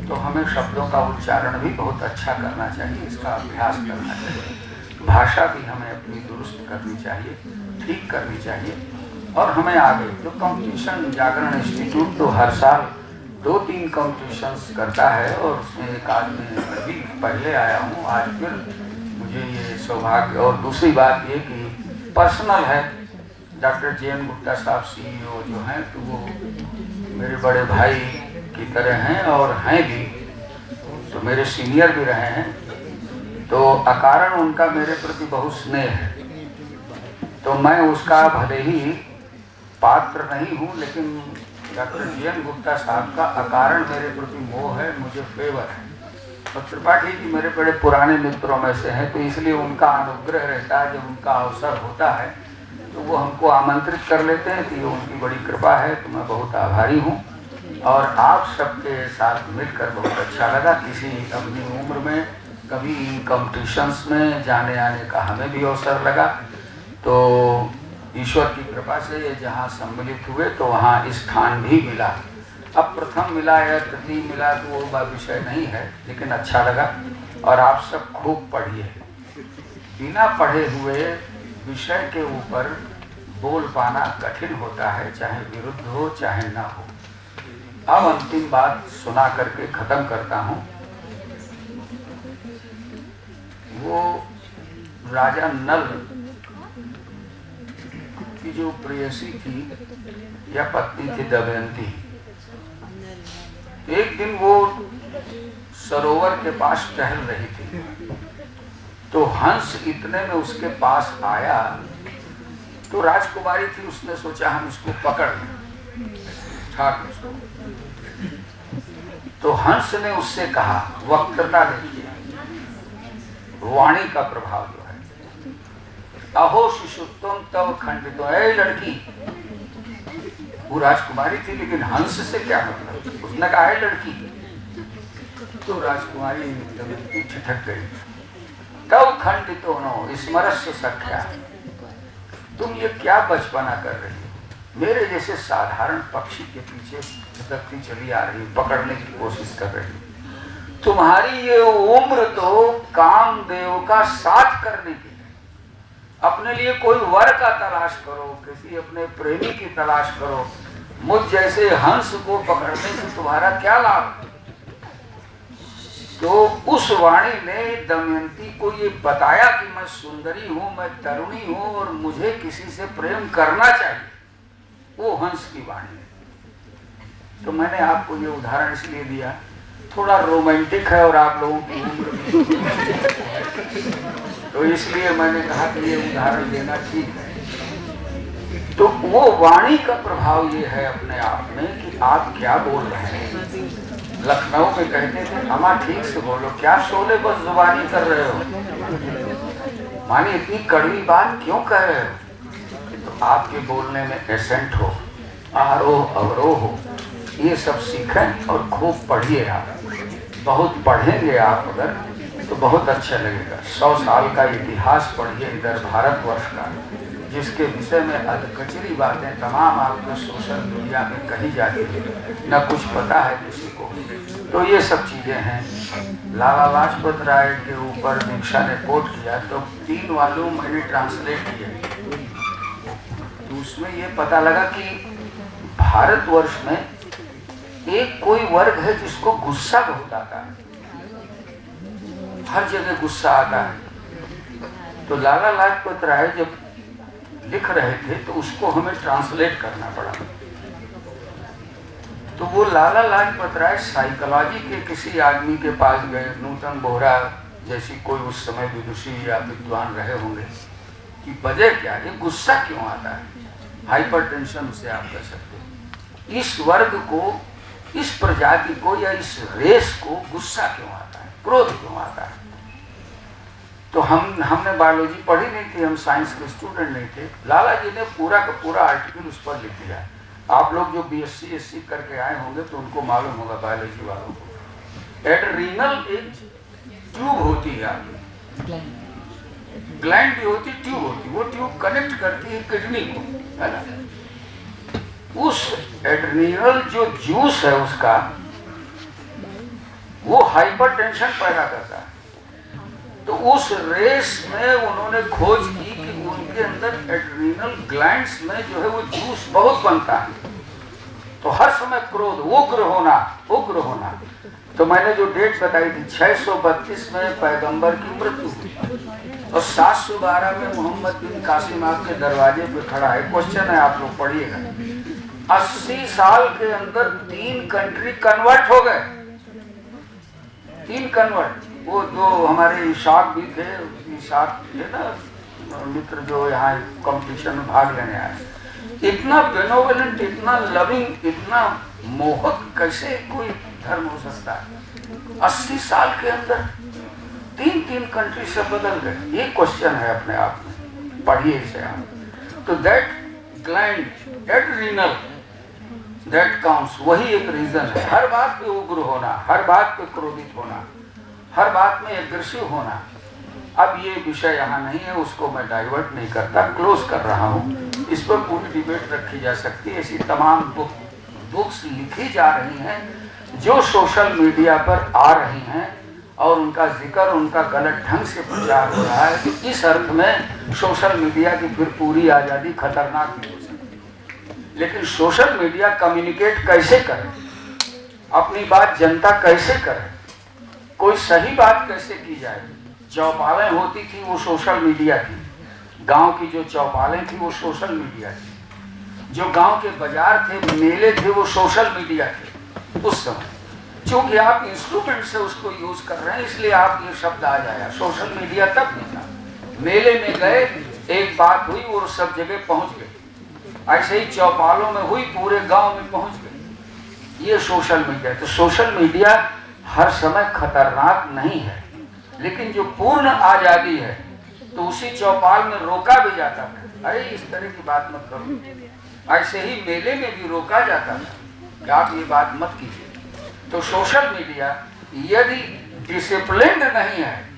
तो हमें शब्दों का उच्चारण भी बहुत अच्छा करना चाहिए. इसका अभ्यास करना चाहिए. भाषा भी हमें अपनी दुरुस्त करनी चाहिए, ठीक करनी चाहिए. और हमें आगे जो कंपटीशन, जागरण इंस्टीट्यूट तो हर साल 2-3 कॉम्पिटिशन्स करता है और उसमें एक आध में अभी पहले आया हूँ. आज फिर मुझे ये सौभाग्य. और दूसरी बात ये कि पर्सनल है, डॉक्टर जे.एन. गुप्ता साहब CEO जो हैं, तो वो मेरे बड़े भाई की तरह हैं और हैं भी, तो मेरे सीनियर भी रहे हैं. तो अकारण उनका मेरे प्रति बहुत स्नेह है. तो मैं उसका भले ही पात्र नहीं हूँ, लेकिन डॉक्टर जे.एन. गुप्ता साहब का अकारण मेरे प्रति मोह है, मुझे फेवर है. और त्रिपाठी जी मेरे बड़े पुराने मित्रों में से हैं, तो इसलिए उनका अनुग्रह रहता है. जब उनका अवसर होता है तो वो हमको आमंत्रित कर लेते हैं, तो ये उनकी बड़ी कृपा है. तो मैं बहुत आभारी हूँ. और आप सबके साथ मिलकर बहुत अच्छा लगा. किसी अपनी उम्र में कभी कॉम्पिटिशन्स में जाने आने का हमें भी अवसर लगा. तो ईश्वर की कृपा से जहाँ सम्मिलित हुए तो वहाँ स्थान भी मिला. अब प्रथम मिला या तृतीय मिला तो वो विषय नहीं है, लेकिन अच्छा लगा. और आप सब खूब पढ़िए. बिना पढ़े हुए विषय के ऊपर बोल पाना कठिन होता है, चाहे विरुद्ध हो चाहे ना हो. अब अंतिम बात सुना करके खत्म करता हूँ. वो राजा नल की जो प्रेयसी थी या पत्नी थी दमयंती, एक दिन वो सरोवर के पास टहल रही थी. तो हंस इतने में उसके पास आया. तो राजकुमारी थी, उसने सोचा हम इसको पकड़ लें, ठाक उसको. तो हंस ने उससे कहा, वक्तृता देखिए, वाणी का प्रभाव जो है, अहो शिशुत्वम तव खंडितो. ऐ लड़की, वो राजकुमारी थी लेकिन हंस से क्या मतलब. उसने कहा है लड़की. तो राजकुमारी ठिठक गई. तव खंडितो नो स्मरस्य सख्या, तुम ये क्या बचपना कर रही हो. मेरे जैसे साधारण पक्षी के पीछे भटकती चली आ रही, पकड़ने की कोशिश कर रही. तुम्हारी ये उम्र तो कामदेव का साथ करने की है. अपने लिए कोई वर का तलाश करो, किसी अपने प्रेमी की तलाश करो. मुझ जैसे हंस को पकड़ने से तुम्हारा क्या लाभ. तो उस वाणी ने दमयंती को ये बताया कि मैं सुंदरी हूँ, मैं तरुणी हूँ और मुझे किसी से प्रेम करना चाहिए. वो हंस की वाणी है. तो मैंने आपको ये उदाहरण इसलिए दिया, थोड़ा रोमांटिक है और आप लोगों की उम्र भी तो इसलिए मैंने कहा कि ये उदाहरण देना ठीक है. तो वो वाणी का प्रभाव ये है अपने आप में कि आप क्या बोल रहे हैं. लखनऊ में कहते थे अम्मा ठीक से बोलो, क्या शोले बस जुबानी कर रहे हो, मानी इतनी कड़वी बात क्यों कह रहे हो। तो आपके बोलने में एसेंट हो, आरोह अवरोह हो, ये सब सीखें और खूब पढ़िए। आप बहुत पढ़ेंगे आप अगर तो बहुत अच्छा लगेगा। 100 साल का इतिहास पढ़िए इधर भारतवर्ष का, जिसके विषय में अधकचरी बातें तमाम आपको सोशल मीडिया में कही जाती है, न कुछ पता है किसी को। तो ये सब चीज़ें हैं। लाला लाजपत राय के ऊपर दीक्षा ने कोट किया तो 3 वालों मैंने ट्रांसलेट किया, तो उसमें ये पता लगा कि भारतवर्ष में एक कोई वर्ग है जिसको गुस्सा बहुत आता है, हर जगह गुस्सा आता है। तो लाला लाजपत राय जब लिख रहे थे तो उसको हमें ट्रांसलेट करना पड़ा। तो वो लाला लाजपत राय साइकोलॉजी के किसी आदमी के पास गए, नूतन बोहरा जैसी कोई उस समय विदुषी या विद्वान रहे होंगे, कि वजह क्या है, गुस्सा क्यों आता है, हाइपरटेंशन उसे आप कह सकते हो। इस वर्ग को, इस प्रजाति को या इस रेस को गुस्सा क्यों आता है, क्रोध क्यों आता है। तो हमने बायोलॉजी पढ़ी नहीं थी, हम साइंस के स्टूडेंट नहीं थे। लाला जी ने पूरा का पूरा आर्टिकल उस पर लिख दिया। आप लोग जो BSc SC करके आए होंगे तो उनको मालूम होगा, बायोलॉजी वालों को। एड्रीनल एक ट्यूब होती है आपकी, ग्लैंड भी होती, ट्यूब होती, वो ट्यूब कनेक्ट करती है किडनी को, है ना। उस एड्रीनल जो जूस है उसका, वो हाइपरटेंशन पैदा करता है। तो उस रेस में उन्होंने खोज की कि उनके अंदर एड्रीनल ग्लैंड्स में जो है वो जूस बहुत बनता है। तो हर समय क्रोध, उग्र होना। तो मैंने जो डेट बताई थी 632 में पैगंबर की मृत्यु हुई और 712 में मोहम्मद बिन कासिम आपके दरवाजे पे खड़ा है। क्वेश्चन है, आप लोग पढ़िएगा। 80 साल के अंदर 3 कंट्री कन्वर्ट हो गए, 3 कन्वर्ट। वो जो हमारे इशाक भी थे, इशाक थे ना मित्र, जो यहाँ कंपटीशन में भाग लेने आए, इतना बेनोवलेंट, इतना लविंग, इतना मोहक कैसे कोई धर्म हो सकता है। 80 साल के अंदर 3 कंट्री से बदल गए। ये क्वेश्चन है अपने आप में, पढ़िए इसे आप। तो that gland adrenal that counts, वही एक रीजन है। हर बात पे उग्र होना, हर बात पे क्रोधित होना, हर बात में एग्रेसिव होना। अब ये विषय यहाँ नहीं है, उसको मैं डाइवर्ट नहीं करता, क्लोज कर रहा हूँ। इस पर पूरी डिबेट रखी जा सकती है। ऐसी तमाम बुक्स लिखी जा रही हैं जो सोशल मीडिया पर आ रही हैं और उनका जिक्र, उनका गलत ढंग से प्रचार हो रहा है। तो इस अर्थ में सोशल मीडिया की फिर पूरी आज़ादी खतरनाक नहीं हो सकती। लेकिन सोशल मीडिया कम्युनिकेट कैसे करे, अपनी बात जनता कैसे करे, कोई सही बात कैसे की जाए। चौपालें होती थी वो सोशल मीडिया थी, गांव की जो चौपालें थी वो सोशल मीडिया थी, जो गांव के बाजार थे, मेले थे, वो सोशल मीडिया थे उस समय। क्योंकि आप इंस्ट्रूमेंट से उसको यूज कर रहे हैं, इसलिए आप ये शब्द आ जाया। सोशल मीडिया तब नहीं था। मेले में गए, एक बात हुई और सब जगह पहुंच गई। ऐसे ही चौपालों में हुई, पूरे गांव में पहुंच गई। ये सोशल मीडिया। तो सोशल मीडिया हर समय खतरनाक नहीं है, लेकिन जो पूर्ण आजादी है तो उसी चौपाल में रोका भी जाता था, अरे इस तरह की बात मत करो। ऐसे ही मेले में भी रोका जाता था कि आप ये बात मत कीजिए। तो सोशल मीडिया यदि डिसिप्लिन्ड नहीं है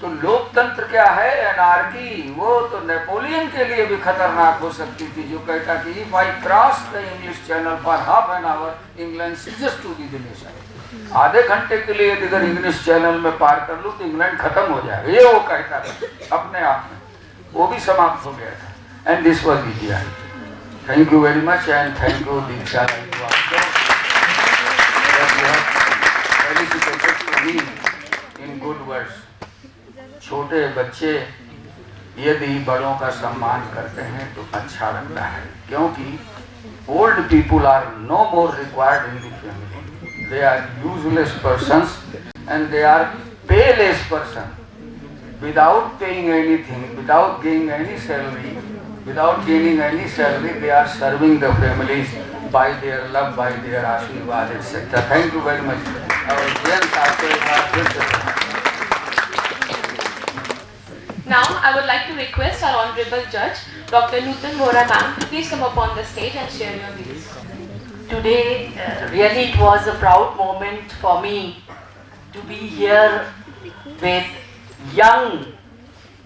तो लोकतंत्र क्या है, एनार्की, वो तो नेपोलियन के लिए भी खतरनाक हो सकती थी, जो कहता कि if I cross the English channel for half an hour England ceases to the nation. आधे घंटे के लिए अगर इंग्लिश चैनल में पार कर लूं तो इंग्लैंड खत्म हो जाएगा, ये वो कहता था अपने आप में। वो भी समाप्त हो गया था। And this was India. Thank you very much and thank you Diksha in good words. छोटे बच्चे यदि बड़ों का सम्मान करते हैं तो अच्छा लगता है, क्योंकि old people are no more required in the family. They are useless persons and they are payless person. Without paying anything, without gaining any salary, they are serving the families by their love, by their आशीर्वाद etc. Thank you very much. और जयंत साहब को एक बार फिर से Now, I would like to request our Honorable Judge, Dr. Nutan Vora ma'am, to please come up on the stage and share your views. Today, really it was a proud moment for me to be here with young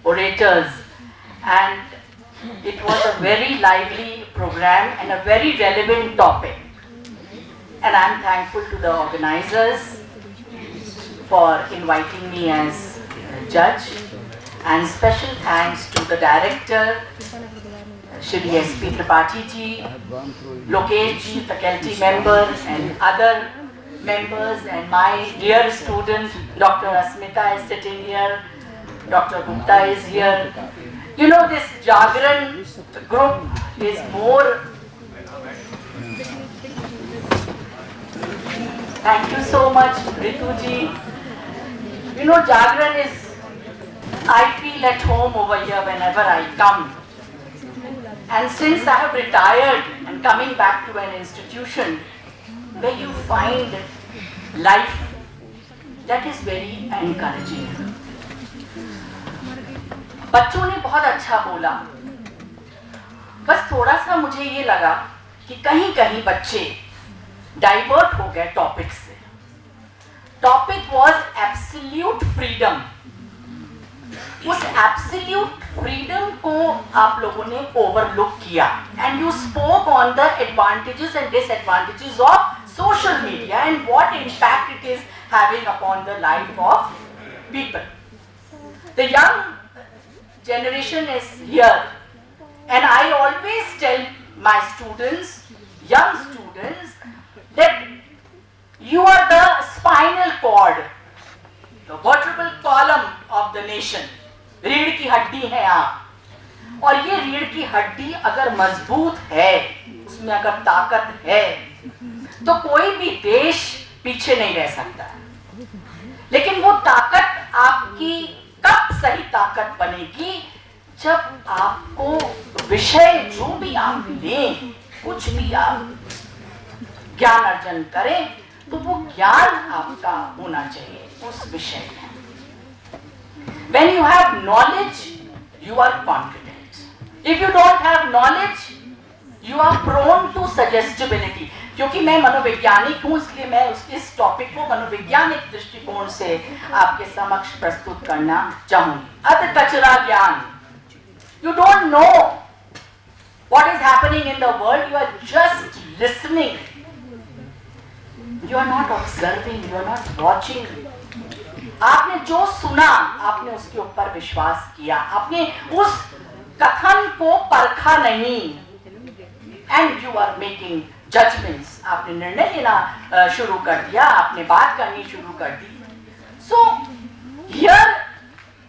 orators, and it was a very lively program and a very relevant topic. And I am thankful to the organizers for inviting me as a judge. And special thanks to the director, Shri S.P. Tripathi ji, Lokesh ji, faculty members and other members, and my dear student, Dr. Asmita is sitting here, Dr. Gupta is here. You know, this Jagran group is more... Thank you so much, Ritu ji. You know, Jagran is... I feel at home over here whenever I come. And since I have retired and coming back to an institution where you find life that is very encouraging. बच्चों ने बहुत अच्छा बोला, बस थोड़ा सा मुझे ये लगा कि कहीं कहीं बच्चे डाइवर्ट हो गए टॉपिक से. Topic was absolute freedom. उस एब्सोल्यूट फ्रीडम को आप लोगों ने ओवरलुक किया, and you spoke on the advantages and disadvantages of social media and what impact it is having upon the life of people. The young generation is here, and I always tell my students, young students, that you are the spinal cord, the vertebral column of the nation. रीढ़ की हड्डी है आप, और ये रीढ़ की हड्डी अगर मजबूत है, उसमें अगर ताकत है, तो कोई भी देश पीछे नहीं रह सकता. लेकिन वो ताकत आपकी कब सही ताकत बनेगी, जब आपको विषय जो भी आप लें, कुछ भी आप ज्ञान अर्जन करें, तो वो ज्ञान आपका होना चाहिए उस विषय में. When you have knowledge, you are confident. If you don't have knowledge, you are prone to suggestibility. क्योंकि मैं मनोवैज्ञानिक हूँ, इसलिए मैं इस टॉपिक को मनोवैज्ञानिक दृष्टिकोण से आपके समक्ष प्रस्तुत करना चाहूंगी. अध कचरा ज्ञान. You don't know what is happening in the world. You are just listening. You are not observing. You are not watching. आपने जो सुना, आपने उसके ऊपर विश्वास किया, आपने उस कथन को परखा नहीं, and you are making judgments. आपने निर्णय लेना शुरू कर दिया, आपने बात करनी शुरू कर दी. So here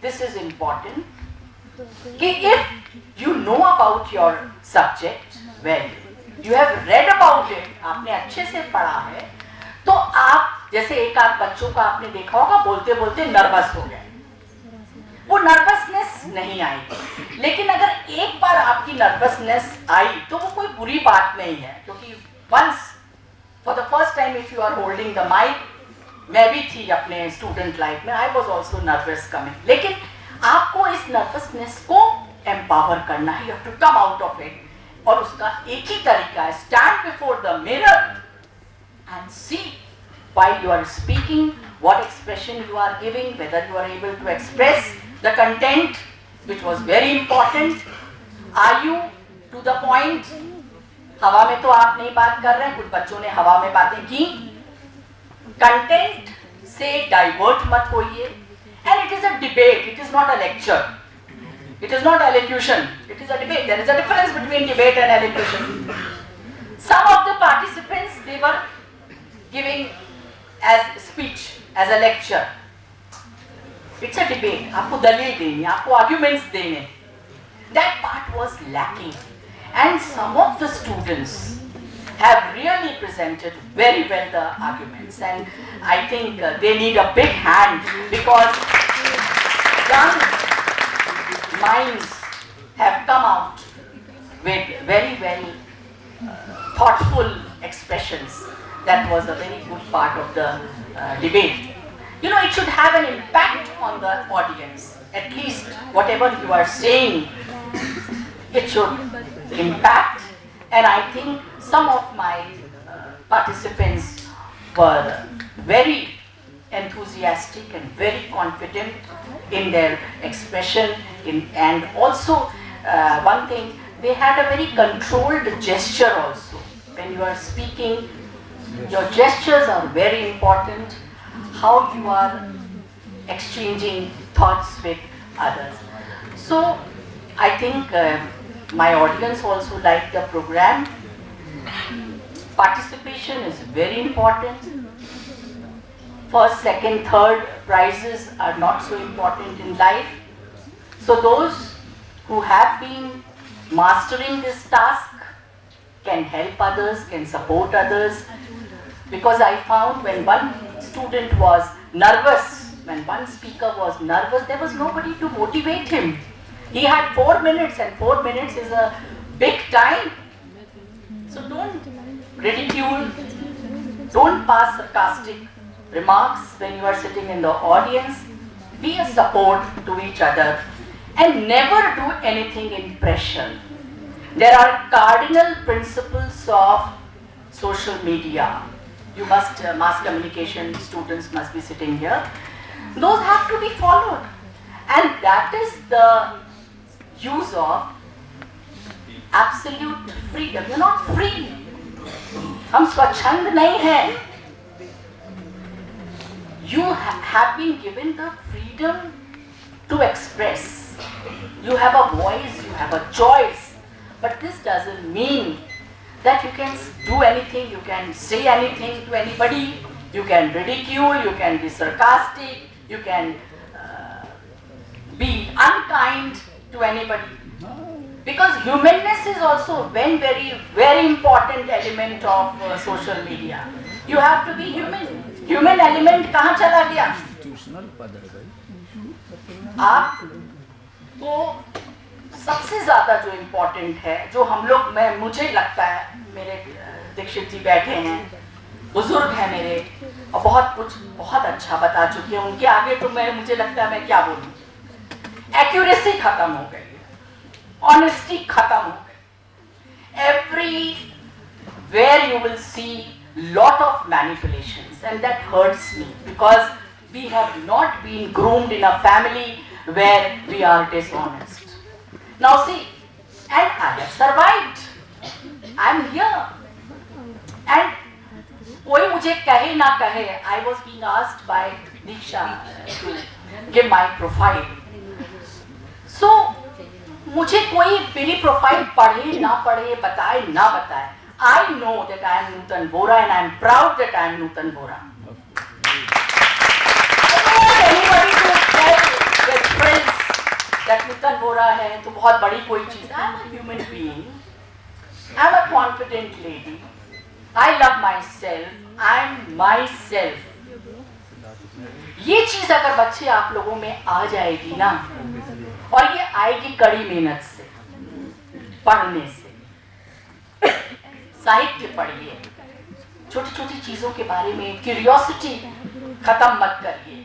this is important कि if you know about your subject well, you have read about it, आपने अच्छे से पढ़ा है, तो आप जैसे एक आध बच्चों का आपने देखा होगा बोलते बोलते नर्वस हो गए, वो नर्वसनेस नहीं आएगी. लेकिन अगर एक बार आपकी नर्वसनेस आई तो वो कोई बुरी बात नहीं है, क्योंकि once for the first time if you are holding the mic, मैं भी थी अपने स्टूडेंट लाइफ में, I was also nervous coming. लेकिन आपको इस नर्वसनेस को एम्पावर करना है. You have to come out of it. और उसका एक ही तरीका है, stand before the mirror and see while you are speaking what expression you are giving, whether you are able to express the content, which was very important. Are you to the point? हवा में तो आप नहीं बात कर रहे हैं, कुछ बच्चों ने हवा में बातें की. कंटेंट से डाइवर्ट मत होइए. And it is a debate, it is not a lecture. It is not elocution, it is a debate. There is a difference between debate and elocution. Some of the participants, they were giving as speech, as a lecture. It's a debate. आपको दलील देनी, आपको arguments देने. That part was lacking. And some of the students have really presented very well the arguments, and I think they need a big hand, because young minds have come out with very well thoughtful expressions. That was a very good part of the debate. You know, it should have an impact on the audience. At least whatever you are saying, it should impact. And I think some of my participants were very enthusiastic and very confident in their expression. And also, one thing, they had a very controlled gesture also. When you are speaking, your gestures are very important. How you are exchanging thoughts with others. So, I think my audience also liked the program. Participation is very important. First, second, third prizes are not so important in life. So those who have been mastering this task can help others, can support others. Because I found when one student was nervous, when one speaker was nervous, there was nobody to motivate him. He had 4 minutes, and 4 minutes is a big time. So don't ridicule, don't pass sarcastic remarks when you are sitting in the audience. Be a support to each other and never do anything in pressure. There are cardinal principles of social media. You must, mass communication students must be sitting here. Those have to be followed. And that is the use of absolute freedom. You're not free. हम स्वच्छंद नहीं हैं. You have been given the freedom to express. You have a voice, you have a choice. But this doesn't mean that you can do anything, you can say anything to anybody, you can ridicule, you can be sarcastic, you can be unkind to anybody. Because humanness is also one very, very important element of social media. You have to be human. Human element कहाँ चला गया? आपको सबसे ज़्यादा जो important है, जो हम लोग, मुझे लगता है, मेरे दीक्षित जी बैठे हैं, बुजुर्ग हैं मेरे, और बहुत कुछ बहुत अच्छा बता चुके हैं. उनके आगे तो मुझे लगता है मैं क्या बोलूँ. एक्यूरेसी खत्म हो गई, ऑनेस्टी खत्म हो गई. Everywhere you will see lot of manipulations, and that hurts me because we have not been groomed in a family where we are dishonest. Now see, and I have survived. I am here. And कोई मुझे कहे ना कहे, I was being asked by Diksha to give my profile. So मुझे कोई मेरी profile पढ़े ना पढ़े, बताए ना बताए, I know that I am Nutan Bora and I am proud that I am Nutan Bora. I don't want anybody to tell their friends that Nutan Bora है तो बहुत बड़ी कोई चीज़. I am a human being. I am a confident lady. I love myself. I am myself. ये चीज़ अगर बच्चे आप लोगों में आ जाएगी ना, और ये आएगी कड़ी मेहनत से, पढ़ने से. साहित्य पढ़िए, छोटी छोटी चीजों के बारे में क्यूरियोसिटी खत्म मत करिए.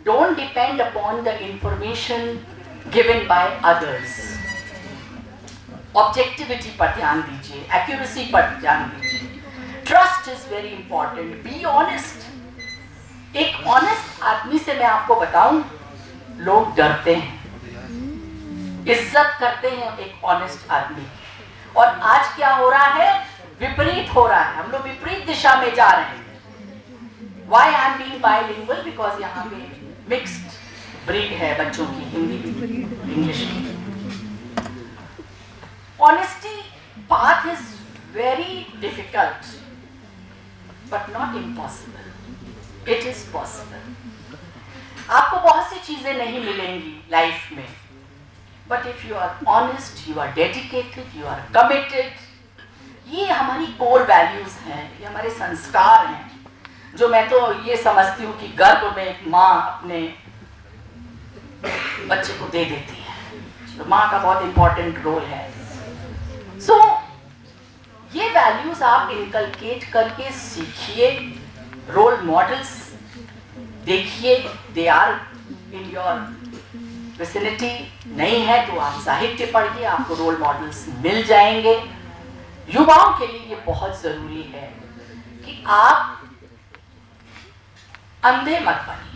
Don't depend upon the information given by others. Objectivity पर ध्यान दीजिए, एक्यूरेसी पर ध्यान दीजिए. Trust is very important. Be honest. एक ऑनेस्ट आदमी से मैं आपको बताऊं, लोग डरते हैं, इज्जत करते हैं एक ऑनेस्ट आदमी. और आज क्या हो रहा है? विपरीत हो रहा है. हम लोग विपरीत दिशा में जा रहे हैं. Why I am being bilingual? Because यहाँ पे मिक्स्ड ब्रीड है बच्चों की, हिंदी इंग्लिश में. Honesty path is very difficult, but not impossible. It is possible. आपको बहुत सी चीजें नहीं मिलेंगी लाइफ में, but if you are honest, you are dedicated, you are committed. ये हमारी कोर वैल्यूज हैं, ये हमारे संस्कार हैं, जो मैं तो ये समझती हूँ कि गर्भ में एक माँ अपने बच्चे को दे देती है. तो माँ का बहुत इंपॉर्टेंट रोल है. सो ये वैल्यूज आप इनकलकेट करके सीखिए, रोल मॉडल्स देखिए, they are in your vicinity. नहीं है तो आप साहित्य पढ़िए, आपको रोल मॉडल्स मिल जाएंगे। युवाओं के लिए ये बहुत जरूरी है कि आप अंधे मत बनिए।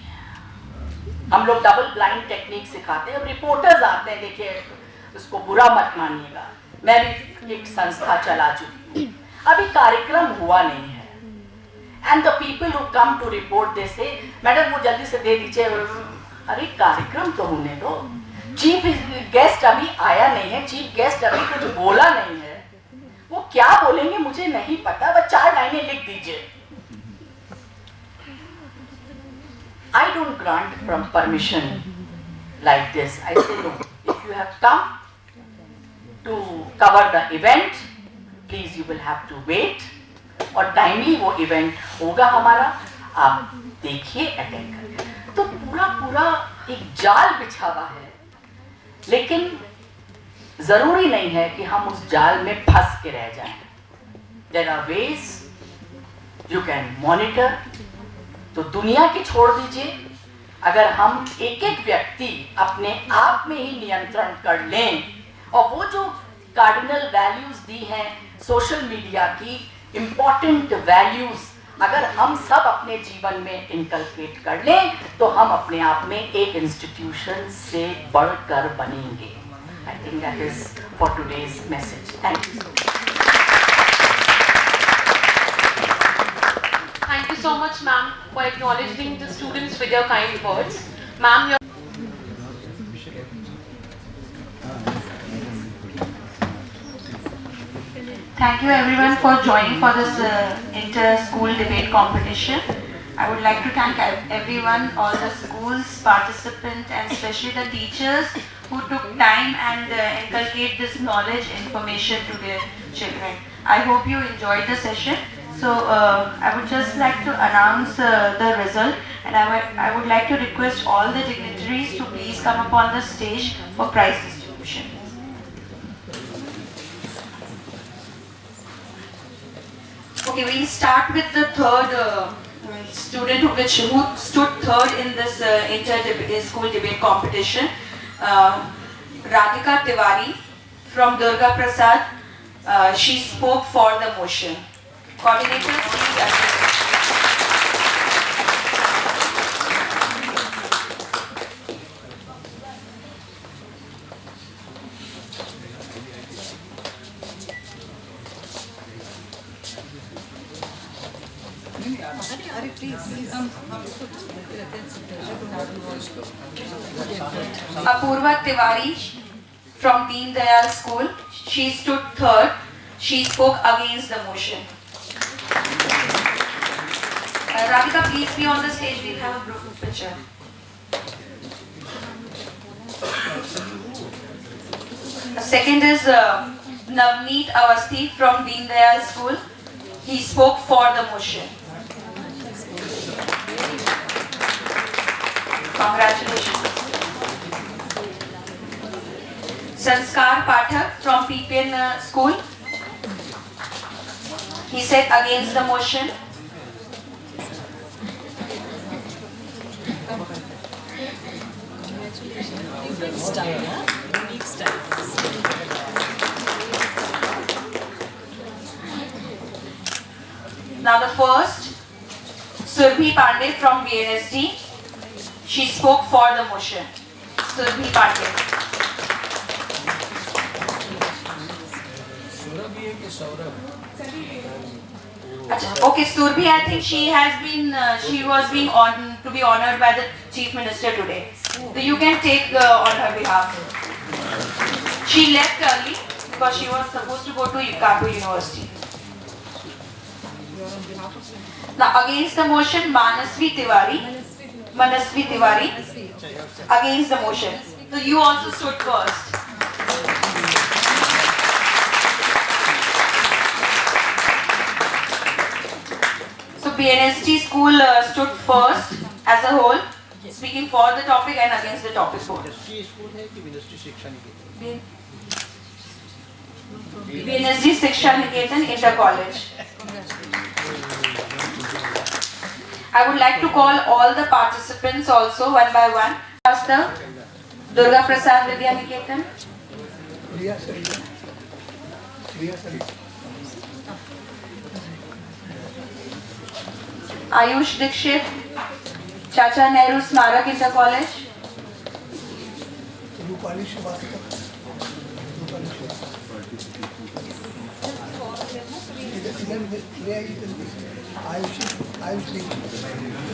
हम लोग डबल ब्लाइंड टेक्निक सिखाते हैं। रिपोर्टर्स आते हैं, देखिए उसको बुरा मत मानिएगा, मैं भी एक संस्था चला चुकी हूँ, अभी कार्यक्रम हुआ नहीं है, and the people who come to report they say madam वो जल्दी से दे दीजिए। अरे कार्यक्रम तो होने दो, चीफ गेस्ट अभी आया नहीं है, चीफ गेस्ट अभी कुछ बोला नहीं है, वो क्या बोलेंगे मुझे नहीं पता, बस 4 लाइनें लिख दीजिए। I don't grant from permission like this. I say no. If you have come to cover the event, please you will have to wait. और टाइमली वो इवेंट होगा हमारा, आप देखिए, अटेंड करिए। तो पूरा एक जाल बिछा हुआ है, लेकिन जरूरी नहीं है कि हम उस जाल में फंस के रह जाएं। There are ways you can monitor। तो दुनिया की छोड़ दीजिए, अगर हम एक एक व्यक्ति अपने आप में ही नियंत्रण कर लें और वो जो कार्डिनल वैल्यूज दी हैं सोशल मीडिया की, इम्पोर्टेंट वैल्यूज, अगर हम सब अपने जीवन में इनकलकेट कर लें तो हम अपने आप में एक इंस्टीट्यूशन से बढ़कर बनेंगे। I think that is for today's message. Thank you. Thank you so much, ma'am, for acknowledging the students with your kind words. Ma'am, your Thank you everyone for joining for this inter-school debate competition. I would like to thank everyone, all the schools, participants, and especially the teachers who took time and inculcate this knowledge, information to their children. I hope you enjoyed the session. So I would just like to announce the result, and I would like to request all the dignitaries to please come upon the stage for prize distribution. Okay, we'll start with the third student who stood third in this inter-school debate competition. Radhika Tiwari from Durga Prasad. She spoke for the motion. Coordinator, please assist. Apurva Tiwari from Deen Dayal School. She stood third. She spoke against the motion. Radhika, please be on the stage. We'll have a group picture. The second is Navneet Awasthi from Deen Dayal School. He spoke for the motion. Congratulations. Sanskar Pathak from PPN School. He said against the motion. Now the first, Surbhi Pandey from BNSD. She spoke for the motion. Surbhi Pandey. Okay, Surbhi, I think she was being to be honored by the Chief Minister today. So you can take on her behalf. She left early because she was supposed to go to Kanpur University. Now against the motion, Manasvi Tiwari. Against the motion. So you also stood first. So BNST school stood first as a whole, speaking for the topic and against the topic both. BNSD Shiksha Niketan Inter College. I would like to call all the participants also one by one. Pastor Durga Prasad Vidya Niketan. Ayush Dikshit, Chacha Nehru Smarak Inter College.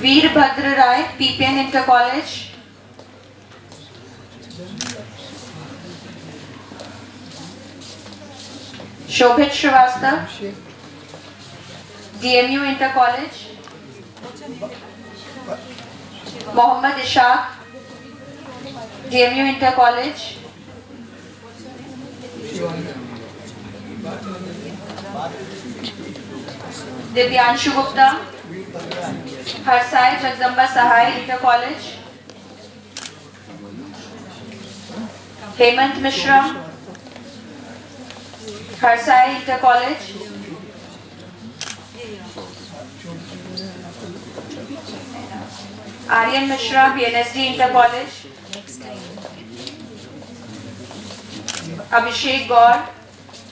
Veerbhadra Rai, PPN Inter College. Shobhit Shrivastava, DMU Inter College. Mohammad Ishaq, DMU Inter College. Divyanshu Gupta, Harsai Jagdamba Sahai Inter College. Hemant Mishra, Harsai Inter College. Aryan Mishra, BNSD Inter College. Abhishek Gaur,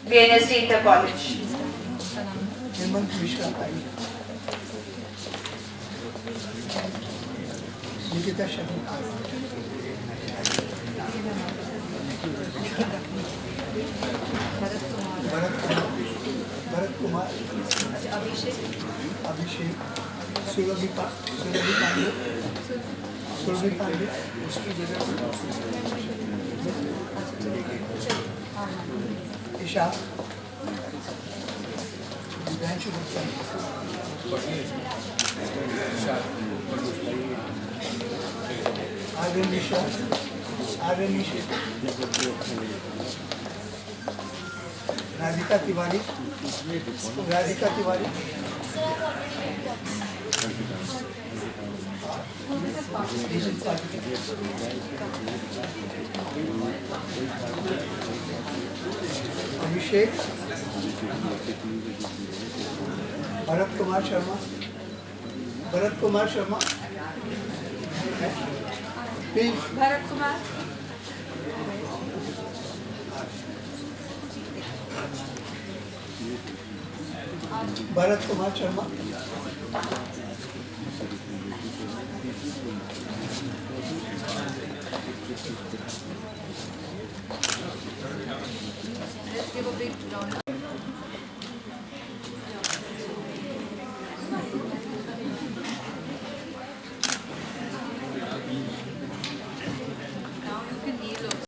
BNSD Inter College. Nikita Sharma, Bharat Kumar, Abhishek, Surabhi Pandey, Isha, Divyanshu Gupta, Aryan Mishra, Radhika Tiwari, Abhishek, Bharat Kumar Sharma, please. Bharat Kumar. Bharat Kumar Sharma, Let's give a big round. Now you can kneel also.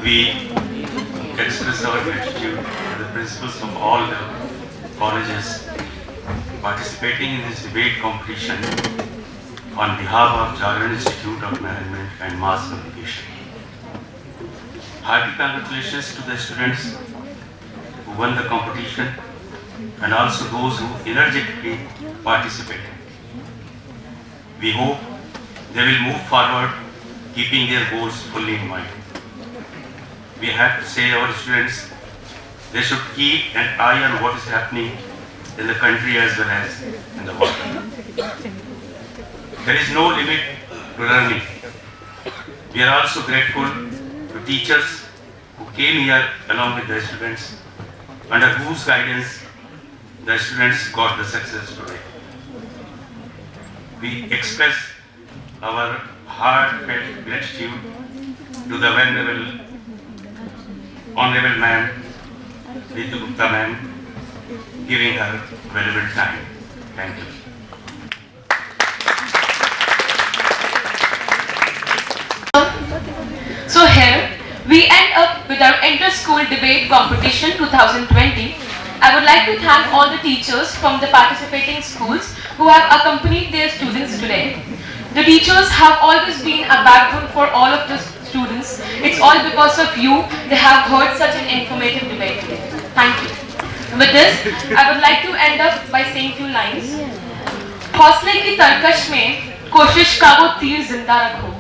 We express our gratitude to the principals of all the colleges participating in this debate competition on behalf of Jagran Institute of Management and Mass Communication. Hearty congratulations to the students who won the competition and also those who energetically participated. We hope they will move forward keeping their goals fully in mind. We have to say our students, they should keep an eye on what is happening in the country as well as in the world. There is no limit to learning. We are also grateful to teachers who came here along with the students, under whose guidance the students got the success today. We express our heartfelt gratitude to the venerable Honorable Ma'am, Ritu Gupta Ma'am, giving her valuable time. Thank you. So here we end up with our Debate Competition 2020. I would like to thank all the teachers from the participating schools who have accompanied their students today. The teachers have always been a backbone for all of the students. It's all because of you they have heard such an informative debate today. Thank you. With this, I would like to end up by saying few lines. हौसले की तरकश में कोशिश का वो तीर जिंदा रखो.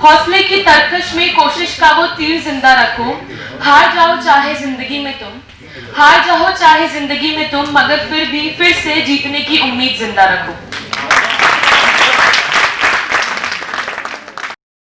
हौसले की तरकश में कोशिश का वो तीर जिंदा रखो. हार जाओ चाहे जिंदगी में तुम, हार जाओ चाहे जिंदगी में तुम, मगर फिर भी फिर से जीतने की उम्मीद जिंदा रखो.